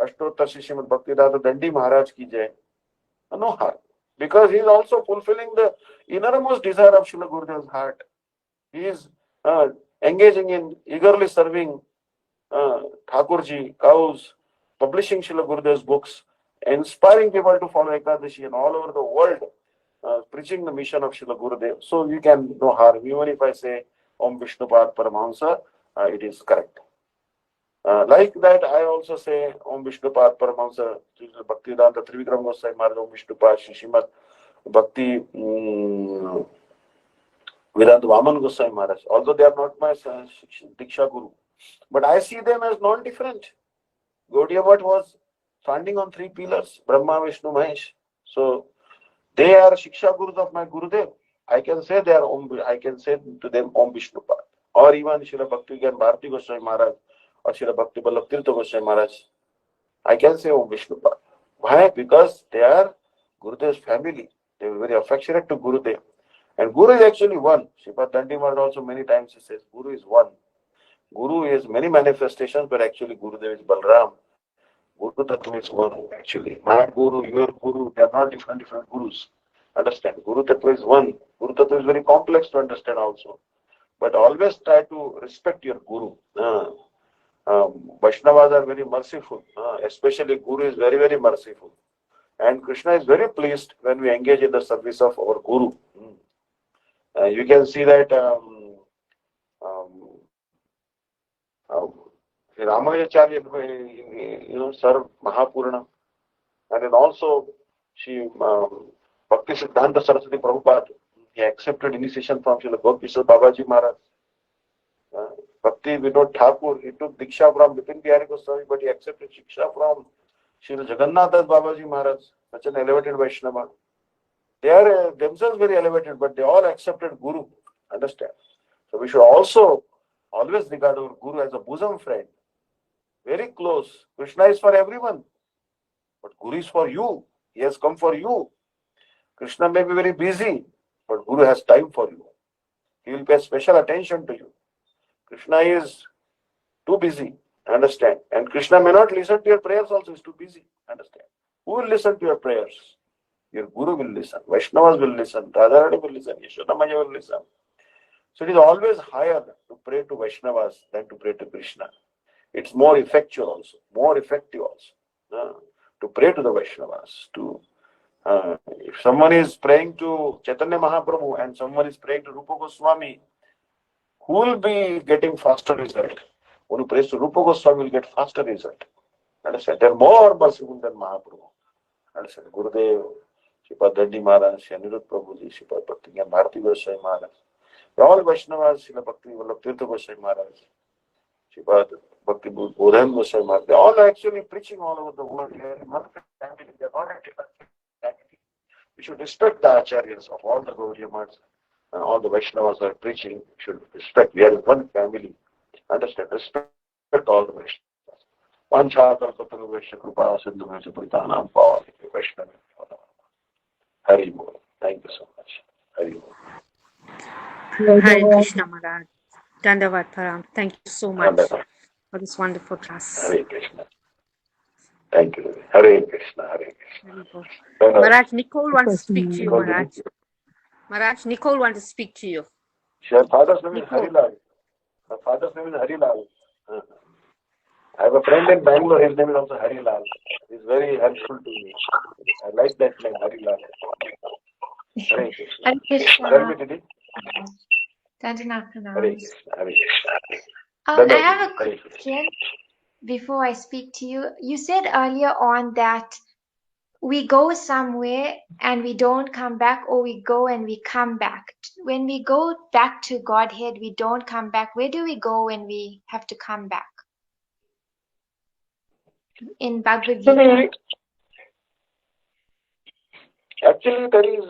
Ashtottar Shishimad Bhakti-Vedanta Dandi Maharaj ki jai, no harm. Because he is also fulfilling the innermost desire of Srila Gurudev's heart. He is engaging in eagerly serving Thakurji, cows, publishing Srila Gurudev's books, inspiring people to follow Ekadashi and all over the world, preaching the mission of Srila Gurudev. So you can no harm. Even if I say Om Vishnupad Paramahamsa, it is correct. Like that, I also say Om Vishnupad Paramahamsa, Bhakti-Vedanta Trivikram Goswami Maharaj, Om Vishnupad, Shishimad Bhakti Vedanta Vaman Goswami Maharaj. Although they are not my Diksha Guru, but I see them as non-different. Gaudiya Math was standing on three pillars, Brahma, Vishnu, Mahesh. So they are Shiksha Gurus of my Gurudev. I can say they are I can say to them Om Vishnupad. Or even Srila Bhakti-Vidanta Bharati Goswami Maharaj or Srila Bhakti Vallabh Tirtha Goswami Maharaj. I can say Om Vishnupad. Why? Because they are Gurudev's family. They were very affectionate to Gurudev. And Guru is actually one. Sripad Dandi Maharaj also many times he says Guru is one. Guru is many manifestations, but actually Gurudev is Balram. Guru Tattva is one actually. My Guru, your Guru, they are not different Gurus. Understand? Guru Tattva is one. Guru Tattva is very complex to understand also. But always try to respect your Guru. Vaishnavas are very merciful. Especially Guru is very merciful. And Krishna is very pleased when we engage in the service of our Guru. You can see that Ramayacharya, served Mahapurana. And then also, Bhakti Siddhanta Saraswati Prabhupada, he accepted initiation from Srila Gopishwar Babaji Maharaj. Bhakti Vinod Thakur, he took Diksha from Bipin Bihari Goswami, but he accepted Shiksha from Srila Jagannath Das Babaji Maharaj, such an elevated Vaishnava. They are themselves very elevated, but they all accepted Guru. Understand? So we should also always regard our Guru as a bosom friend. Very close. Krishna is for everyone. But Guru is for you. He has come for you. Krishna may be very busy. but Guru has time for you. He will pay special attention to you. Krishna is too busy, understand? And Krishna may not listen to your prayers also, is too busy, understand? Who will listen to your prayers? Your Guru will listen, Vaishnavas will listen, Radharani will listen, Yashoda Maya will listen. So it is always higher to pray to Vaishnavas than to pray to Krishna. It's more effectual also, more effective also. To pray to the Vaishnavas. If someone is praying to Chaitanya Mahaprabhu and someone is praying to Rupa Goswami, who will be getting faster result? One who prays to Rupa Goswami will get faster result. Understand? They are more merciful than Mahaprabhu. Understand? Gurudev, Sripad Bhakti Maharaj, Anirudh Prabhuji, Sripad Bhakti-Vidanta Vishnu Maharaj. All Vaishnavas, Srila Bhakti-Vidanta Vishnu Maharaj, Sripad Bhakti-Vidanta Vishnu Maharaj, they all are actually preaching all over the world. They are in one family. They are not a different family. We should respect the acharyas of all the Gaudiya Maths and all the Vaishnavas are preaching. We should respect. We are in one family. Understand? Respect all the Vaishnavas. Panchākar Katara Vaishya Kripa Sindhu Vaishya Paritānam Pāvāni Vaishnava. Hari Bol. Thank you so much. Hari Bol. Hare Krishna Maharaj. Dandavat Param. Thank you so much for this wonderful class. Hare Krishna. Thank you. Hare Krishna. Hare Krishna. Maharaj, Nicole wants to speak to you, Maharaj. Maharaj, Nicole wants to speak to you. Her father's name is Harilal. Her father's name is Harilal. I have a friend in Bangalore, his name is also Harilal. He's very helpful to me. I like that name, Harilal. Hare Krishna. Hare Krishna. Tell me, Didi. Dandanath Hare Pranams. Krishna. Hare Krishna. I have a question before I speak to you. You said earlier on that we go somewhere and we don't come back, or we go and we come back. When we go back to Godhead, we don't come back. Where do we go when we have to come back? In Bhagavad-Gita. Actually, there is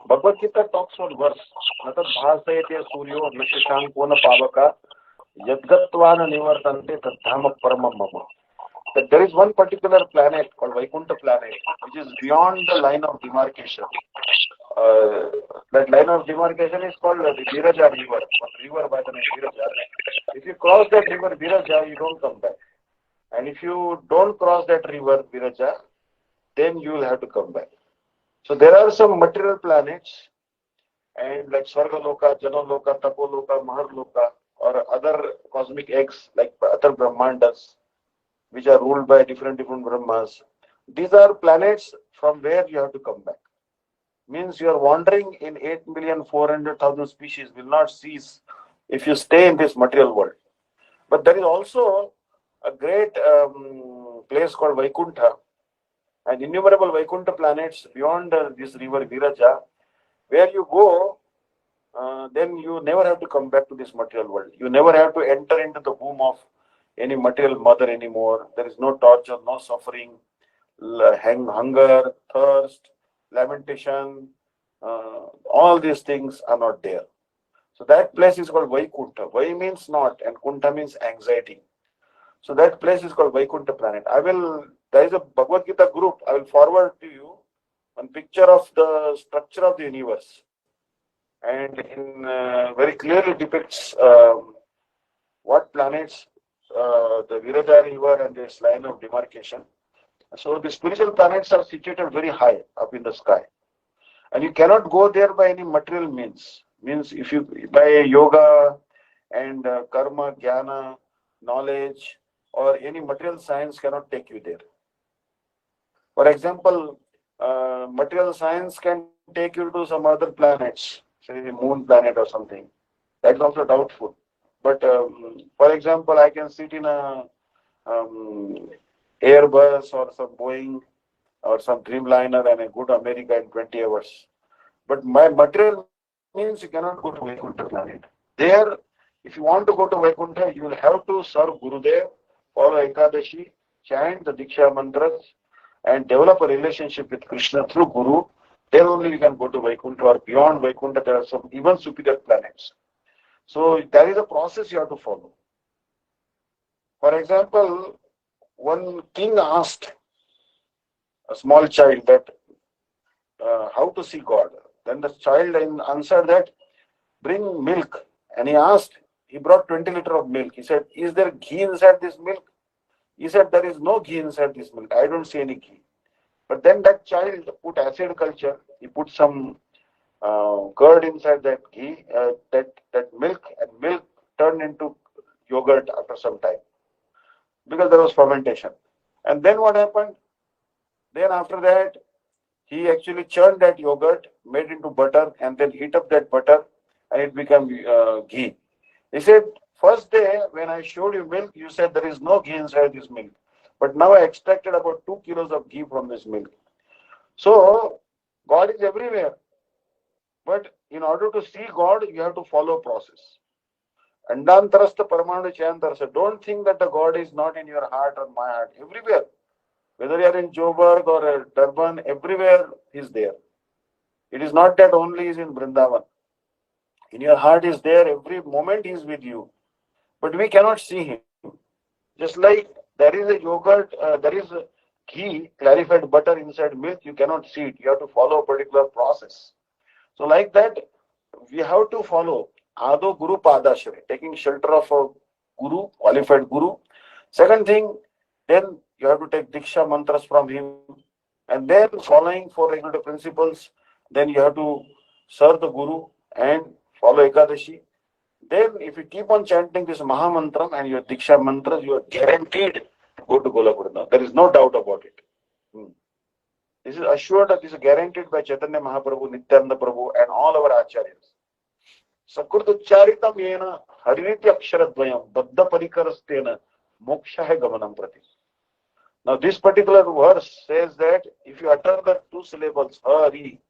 Bhagavad-Gita talks on verse. Natad bhasayate suryo nashashankona pavaka yadgatvana nivartante tadhama paramam mama. That there is one particular planet called Vaikuntha planet, which is beyond the line of demarcation. That line of demarcation is called the Viraja river, one river by the name Viraja. If you cross that river Viraja, you don't come back. And if you don't cross that river Viraja, then you will have to come back. So there are some material planets, and like Svargaloka, Janaloka, Tapoloka, Maharloka, or other cosmic eggs like other Brahmandas, which are ruled by different Brahmas. These are planets from where you have to come back. Means you are wandering in 8,400,000 species will not cease if you stay in this material world. But there is also a great place called Vaikuntha, and innumerable Vaikuntha planets beyond this river Viraja, where you go, then you never have to come back to this material world. You never have to enter into the womb of any material mother anymore. There is no torture, no suffering, hunger, thirst, lamentation. All these things are not there. So that place is called Vaikuntha. Vai means not, and Kuntha means anxiety. So that place is called Vaikuntha planet. There is a Bhagavad Gita group. I will forward to you one picture of the structure of the universe, and in very clearly depicts what planets the Viraja river and this line of demarcation. So the spiritual planets are situated very high up in the sky, and you cannot go there by any material means. Means if you by yoga and karma, jnana, knowledge, or any material science cannot take you there. For example, material science can take you to some other planets, say the moon planet or something. That's also doubtful. But for example, I can sit in a Airbus or some Boeing or some Dreamliner and go to America in 20 hours. But my material means you cannot go to Vaikuntha planet. There, if you want to go to Vaikuntha, you will have to serve Gurudev, follow Ekadashi, chant the Diksha mantras, and develop a relationship with Krishna through Guru. Then only you can go to Vaikuntha, or beyond Vaikuntha there are some even superior planets. So there is a process you have to follow. For example, one king asked a small child that how to see God. Then the child answered that, bring milk. And he brought 20 liters of milk. He said, is there ghee inside this milk? He said, there is no ghee inside this milk. I don't see any ghee. But then that child put acid culture. He put some curd inside that ghee, that milk, and milk turned into yogurt after some time because there was fermentation. And then what happened? Then after that, he actually churned that yogurt, made into butter, and then heat up that butter, and it became ghee. He said, first day when I showed you milk, you said there is no ghee inside this milk. But now I extracted about 2 kilos of ghee from this milk. So, God is everywhere. But in order to see God, you have to follow process. Andantarastha Paramanu Chayantarasa. Don't think that the God is not in your heart or my heart. Everywhere. Whether you are in Joburg or Durban, everywhere He is there. It is not that only He is in Vrindavan. In your heart is there, every moment He is with you. But we cannot see Him. Just like there is a yogurt, there is a ghee, clarified butter inside milk, you cannot see it. You have to follow a particular process. So like that, we have to follow Ado Guru Padashray, taking shelter of a Guru, qualified Guru. Second thing, then you have to take Diksha mantras from him. And then following four regulative principles, then you have to serve the Guru and follow Ekadashi. Then if you keep on chanting this Maha Mantram and your Diksha mantras, you are guaranteed to go to Golapurna. There is no doubt about it. This is assured that this is guaranteed by Chaitanya Mahaprabhu, Nityananda Prabhu, and all our acharyas. Sakrutucharitam yena hariniti aksharadvayam baddha parikarastena moksha hai gamanam prati. Now this particular verse says that if you utter the two syllables Hari,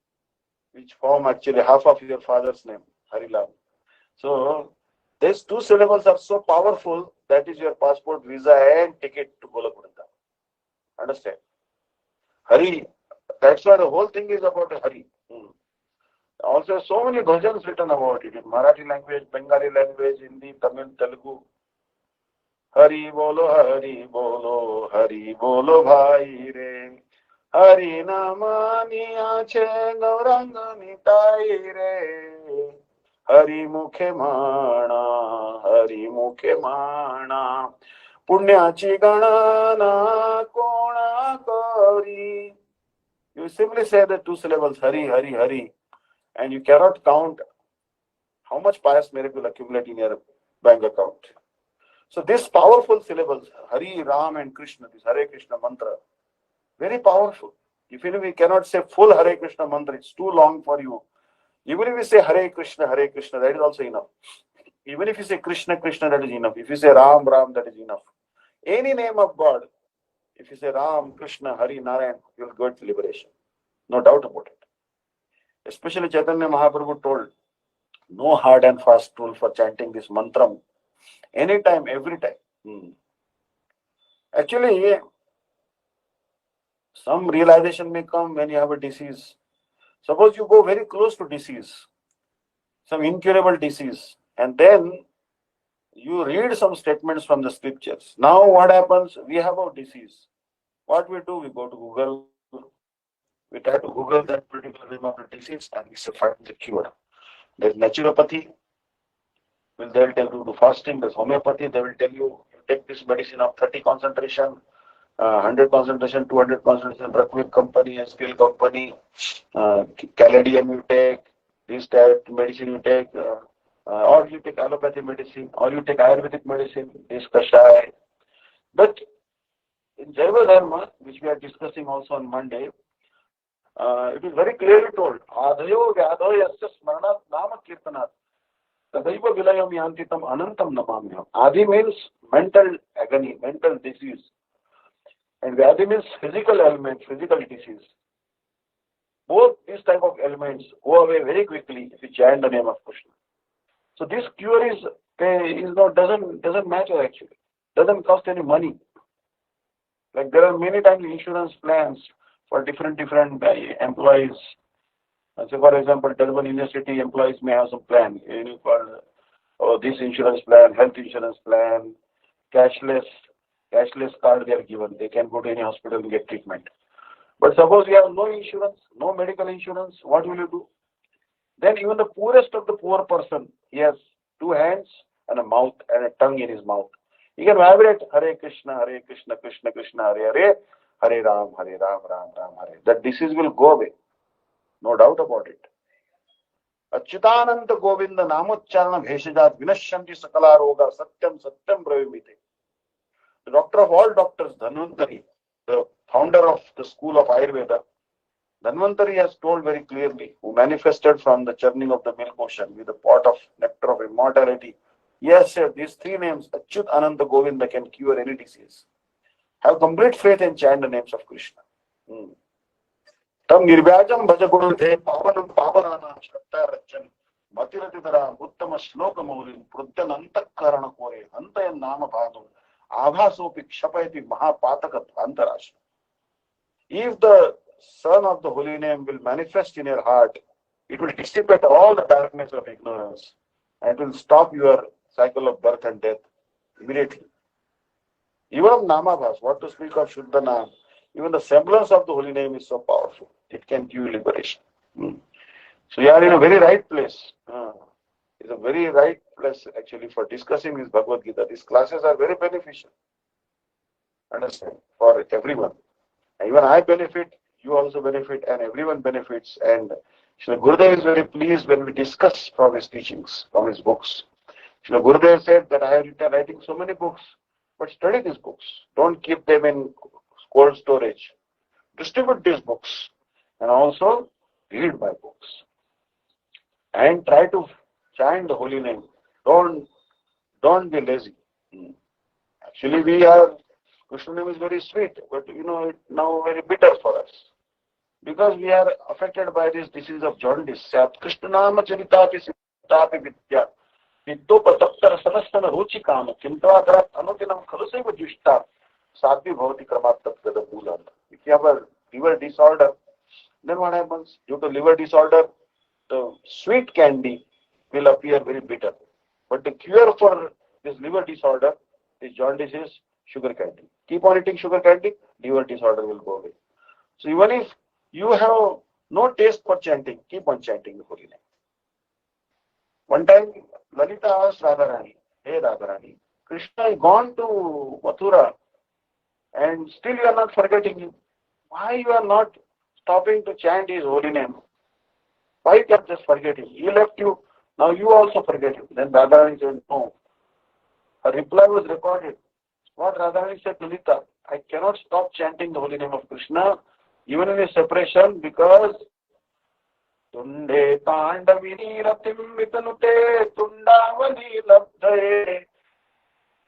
which form actually half of your father's name, Harilam. So these two syllables are so powerful that is your passport, visa, and ticket to Golapurna. Understand? Hari. That's why the whole thing is about Hari. Also, so many bhajans written about it in Marathi language, Bengali language, Hindi, Tamil, Telugu. Hari bolo, bhai re. Hari namani ache gauranga nitai re. Hari mukhe mana. Punyachi ganana kona kori. You simply say the two syllables, Hari, and you cannot count how much pious merit will accumulate in your bank account. So these powerful syllables, Hari, Ram and Krishna, this Hare Krishna mantra, very powerful. Even if we cannot say full Hare Krishna mantra, it's too long for you. Even if we say Hare Krishna, that is also enough. Even if you say Krishna, that is enough. If you say Ram, that is enough. Any name of God, if you say Ram, Krishna, Hari, Narayan, you will get liberation. No doubt about it. Especially Chaitanya Mahaprabhu told, no hard and fast rule for chanting this mantram. Anytime, every time. Actually, some realization may come when you have a disease. Suppose you go very close to disease, some incurable disease, and then you read some statements from the scriptures. Now what happens? We have a disease. What we do? We go to Google. We try to Google that particular name of the disease and we find the cure. There's naturopathy. Well, they will tell you to fasting. There's homeopathy. They will tell you take this medicine of 30 concentration, 100 concentration, 200 concentration, drug company, skill company, caladium you take, this type medicine you take, or you take allopathy medicine, or you take Ayurvedic medicine, this kashai. But in Jaiva Dharma, which we are discussing also on Monday, it is very clearly told, Adayo Vyado Yasya Smaranat Nama Kirtanat. Tadaiva Vilayam Yantitam Anantam Namamyam. Adi means mental agony, mental disease. And Vyadi means physical ailment, physical disease. Both these type of ailments go away very quickly if you chant the name of Krishna. So this cure doesn't matter actually. Doesn't cost any money. Like there are many times insurance plans for different employees. So for example, Durban University employees may have some plan. For this insurance plan, health insurance plan, cashless card they are given. They can go to any hospital and get treatment. But suppose you have no insurance, no medical insurance, what will you do? Then even the poorest of the poor person, he has two hands and a mouth and a tongue in his mouth. He can vibrate Hare Krishna, Krishna Krishna, Hare Hare, Hare Ram, Ram Ram, Hare. That disease will go away. No doubt about it. Achyutananda Govinda Namoccharana Bheshajat Vinashyanti Sakala Roga Satyam Satyam Bravimite. The doctor of all doctors, Dhanvantari, the founder of the school of Ayurveda, Dhanvantari has told very clearly, who manifested from the churning of the milk ocean with a pot of nectar of immortality. Yes, sir, these three names, Achyut, Ananda, Govinda, can cure any disease. Have complete faith and chant the names of Krishna. Tam nirvyajam bhajagunathe pavanam pavananam shratta rachan matiratidaram uttama shloka maulim prudyananta karana kore antayan nama bhadum abhasopi kshapayati mahapataka dhantarashna. If the Son of the Holy Name will manifest in your heart, it will dissipate all the darkness of ignorance and it will stop your cycle of birth and death immediately. Even of Namabhas, what to speak of Shuddha Nam, even the semblance of the Holy Name is so powerful. It can give you liberation. So you are in a very right place. It's a very right place actually for discussing this Bhagavad-Gita. These classes are very beneficial. Understand? For everyone. Even I benefit, you also benefit, and everyone benefits. And Srila Gurudev is very pleased when we discuss from his teachings, from his books. Srila Gurudev said that I have written writing so many books, but study these books. Don't keep them in cold storage. Distribute these books and also read my books. And try to chant the holy name. Don't be lazy. Actually, Krishna name is very sweet, but it's now very bitter for us. Because we are affected by this disease of jaundice. Sat Krishna nama charitapi siddhapi vidya. Viddopataptara sanastana ruchikam. Chintavadarat anutinam khalusaiva jushta. Sadvi bhavati kramat tatgada bulan. If you have a liver disorder, then what happens? Due to liver disorder, the sweet candy will appear very bitter. But the cure for this liver disorder, this jaundice, is sugar candy. Keep on eating sugar candy, liver disorder will go away. So even if you have no taste for chanting, keep on chanting the holy name. One time, Lalita asked Radharani, "Hey Radharani, Krishna is gone to Mathura and still you are not forgetting him. Why you are not stopping to chant his holy name? Why you can't just forget him? He left you, now you also forget him." Then Radharani said, "No." Her reply was recorded. What Radharani said, "Lalita, I cannot stop chanting the holy name of Krishna, even in a separation, because Tunde Tandavini Ratim Vitanute Tundavali Labdhaye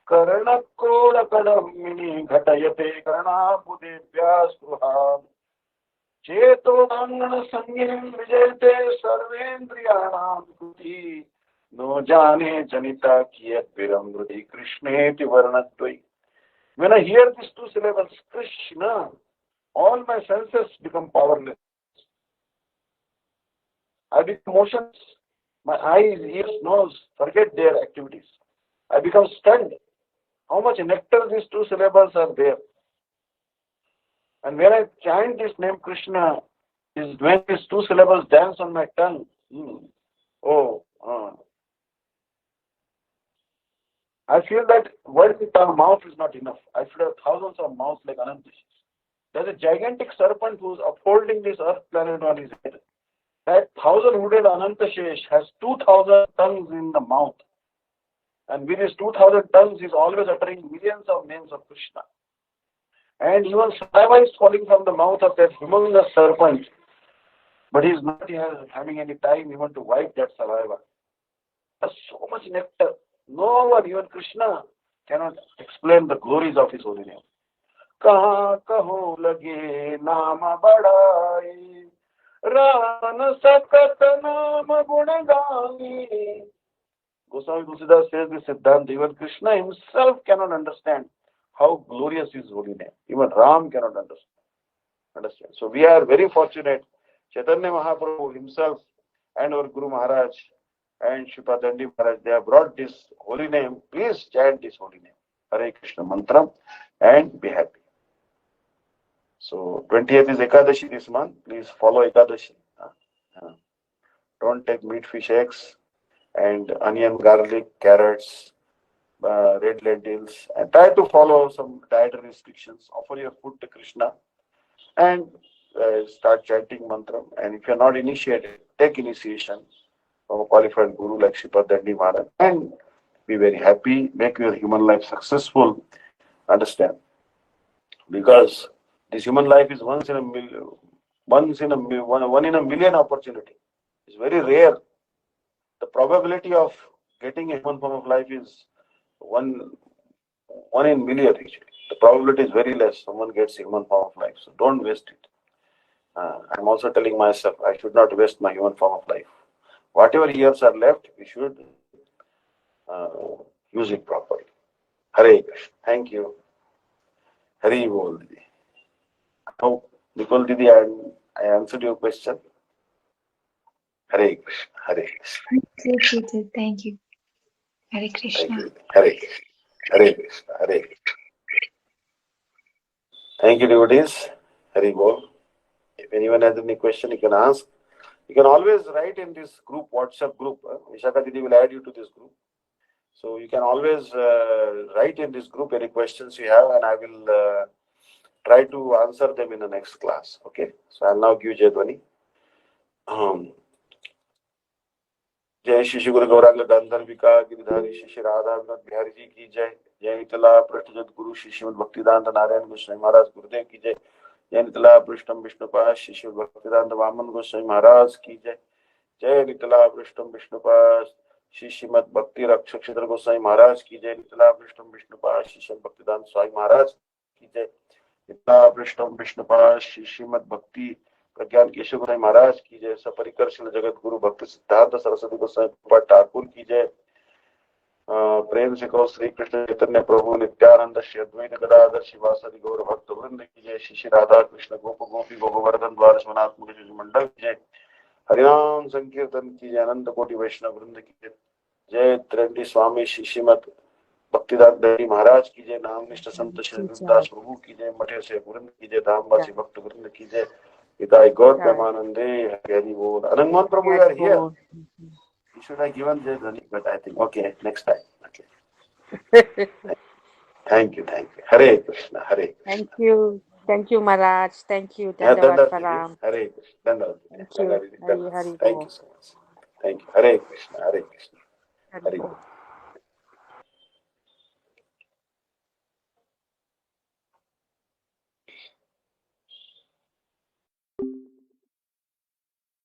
Karanakola Kadamini Ghatayate Karana Budebhya Spruha Cheto Angana Sangim Vijayate Sarvendriyanam Kuti No Jane Janita Kiyat Viramrudi Krishneti Varnatvi." When I hear these two syllables, Krishna, all my senses become powerless. I become motionless. My eyes, ears, nose forget their activities. I become stunned. How much nectar these two syllables are there. And when I chant this name Krishna, is when these two syllables dance on my tongue. I feel that word with our mouth is not enough. I should have thousands of mouths like Anantashish. There's a gigantic serpent who's upholding this earth planet on his head. That 1,000-hooded Anantashesh has 2,000 tongues in the mouth. And with his 2,000 tongues, he's always uttering millions of names of Krishna. And even saliva is falling from the mouth of that humongous serpent. But he's not having any time even to wipe that saliva. There's so much nectar. No one, even Krishna, cannot explain the glories of his holy name. Kaha kaho lage nama badai Rana sakat nama gunagani. Goswami Tulsidas says this Siddhanta. Even Krishna himself cannot understand how glorious is holy name. Even Ram cannot understand. So we are very fortunate. Chaitanya Mahaprabhu himself and our Guru Maharaj and Sripad Bhakti Maharaj, they have brought this holy name. Please chant this holy name, Hare Krishna Mantram, and be happy. So 20th is Ekadashi this month. Please follow Ekadashi. Don't take meat, fish, eggs, and onion, garlic, carrots, red lentils, and try to follow some dietary restrictions. Offer your food to Krishna and start chanting mantra. And if you're not initiated, take initiation from a qualified guru like Sripad Bhakti-Vidanta Maharaj and be very happy, make your human life successful. Understand? Because this human life is once in a million, one in a million opportunity. It's very rare. The probability of getting a human form of life is one in million actually. The probability is very less someone gets a human form of life. So don't waste it. I'm also telling myself I should not waste my human form of life. Whatever years are left, we should use it properly. Hare Krishna. Thank you. Hare Bol Didi. I hope Nicole Didi, I answered your question. Hare Krishna. Hare Krishna. Yes, you did. Thank you. Hare Krishna. Thank you. Hare Krishna. Hare Krishna. Hare Krishna. Thank you, devotees. Hare Bol. If anyone has any question, you can ask. You can always write in this group, WhatsApp group. Vishaka Didi will add you to this group. So you can always write in this group any questions you have, and I will try to answer them in the next class. Okay. So I'll now give Jayadwani. जय श्री श्री गुरु गौरांग गांधर्विका गिरिधारी श्री श्री राधा विनोद बिहारी जी की जय। जय नितला पृष्ठजत गुरु श्री श्रीमद भक्तिदांत नारायण गोस्वामी महाराज गुरुदेव की जय। जय नितला पृष्ठम विष्णुपाद श्री श्रीमद भक्तिदांत वामन गोस्वामी महाराज की जय। जय नितला पृष्ठम विष्णुपाद श्री श्रीमद भक्ति रक्षक्षेत्र गोस्वामी महाराज की जय। नितला पृष्ठम विष्णुपाद श्री श्रीमद भक्तिदांत स्वामी महाराज की जय। नितला पृष्ठम विष्णुपाद श्री श्रीमद भक्ति प्रज्ञान केशव गोस्वामी महाराज की जय। सपरिकर शिल जगत गुरु भक्ति सिद्धार्थ सरस्वती गोस्वामी ठाकुर की जय। प्रेम से कहो श्री कृष्ण चैतन्य प्रभु नित्यानंद श्री अद्वैत गदाधर शिवासदि गौर भक्त वृंद की जय। श्री श्री राधा कृष्ण गोप गोपी गोवर्धन द्वार स्वनात्मक मंडल की जय। हरिनाम संकीर्तन की जय। अनंत कोटि वैष्णव वृंद की जय। जय त्रिवेणी स्वामी श्री श्रीमद भक्तिदांत महाराज की जय। नाम निष्ठ संत श्री दास प्रभु की जय। मठे से वृंद की जय। धामवासी भक्त वृंद की जय। Itai God Premanande, Hari Bol. Anangman Prabhu, you are here. You should have given Jai Dhani, but I think, okay, next time. Okay. Thank you. Hare Krishna, Hare Krishna. Thank you, Maharaj. Thank you. Dandavat Param. Hare Krishna. Dandavat. Thank you. Thank you so much. Thank you. Hare Krishna, Hare Krishna. Hare Bol.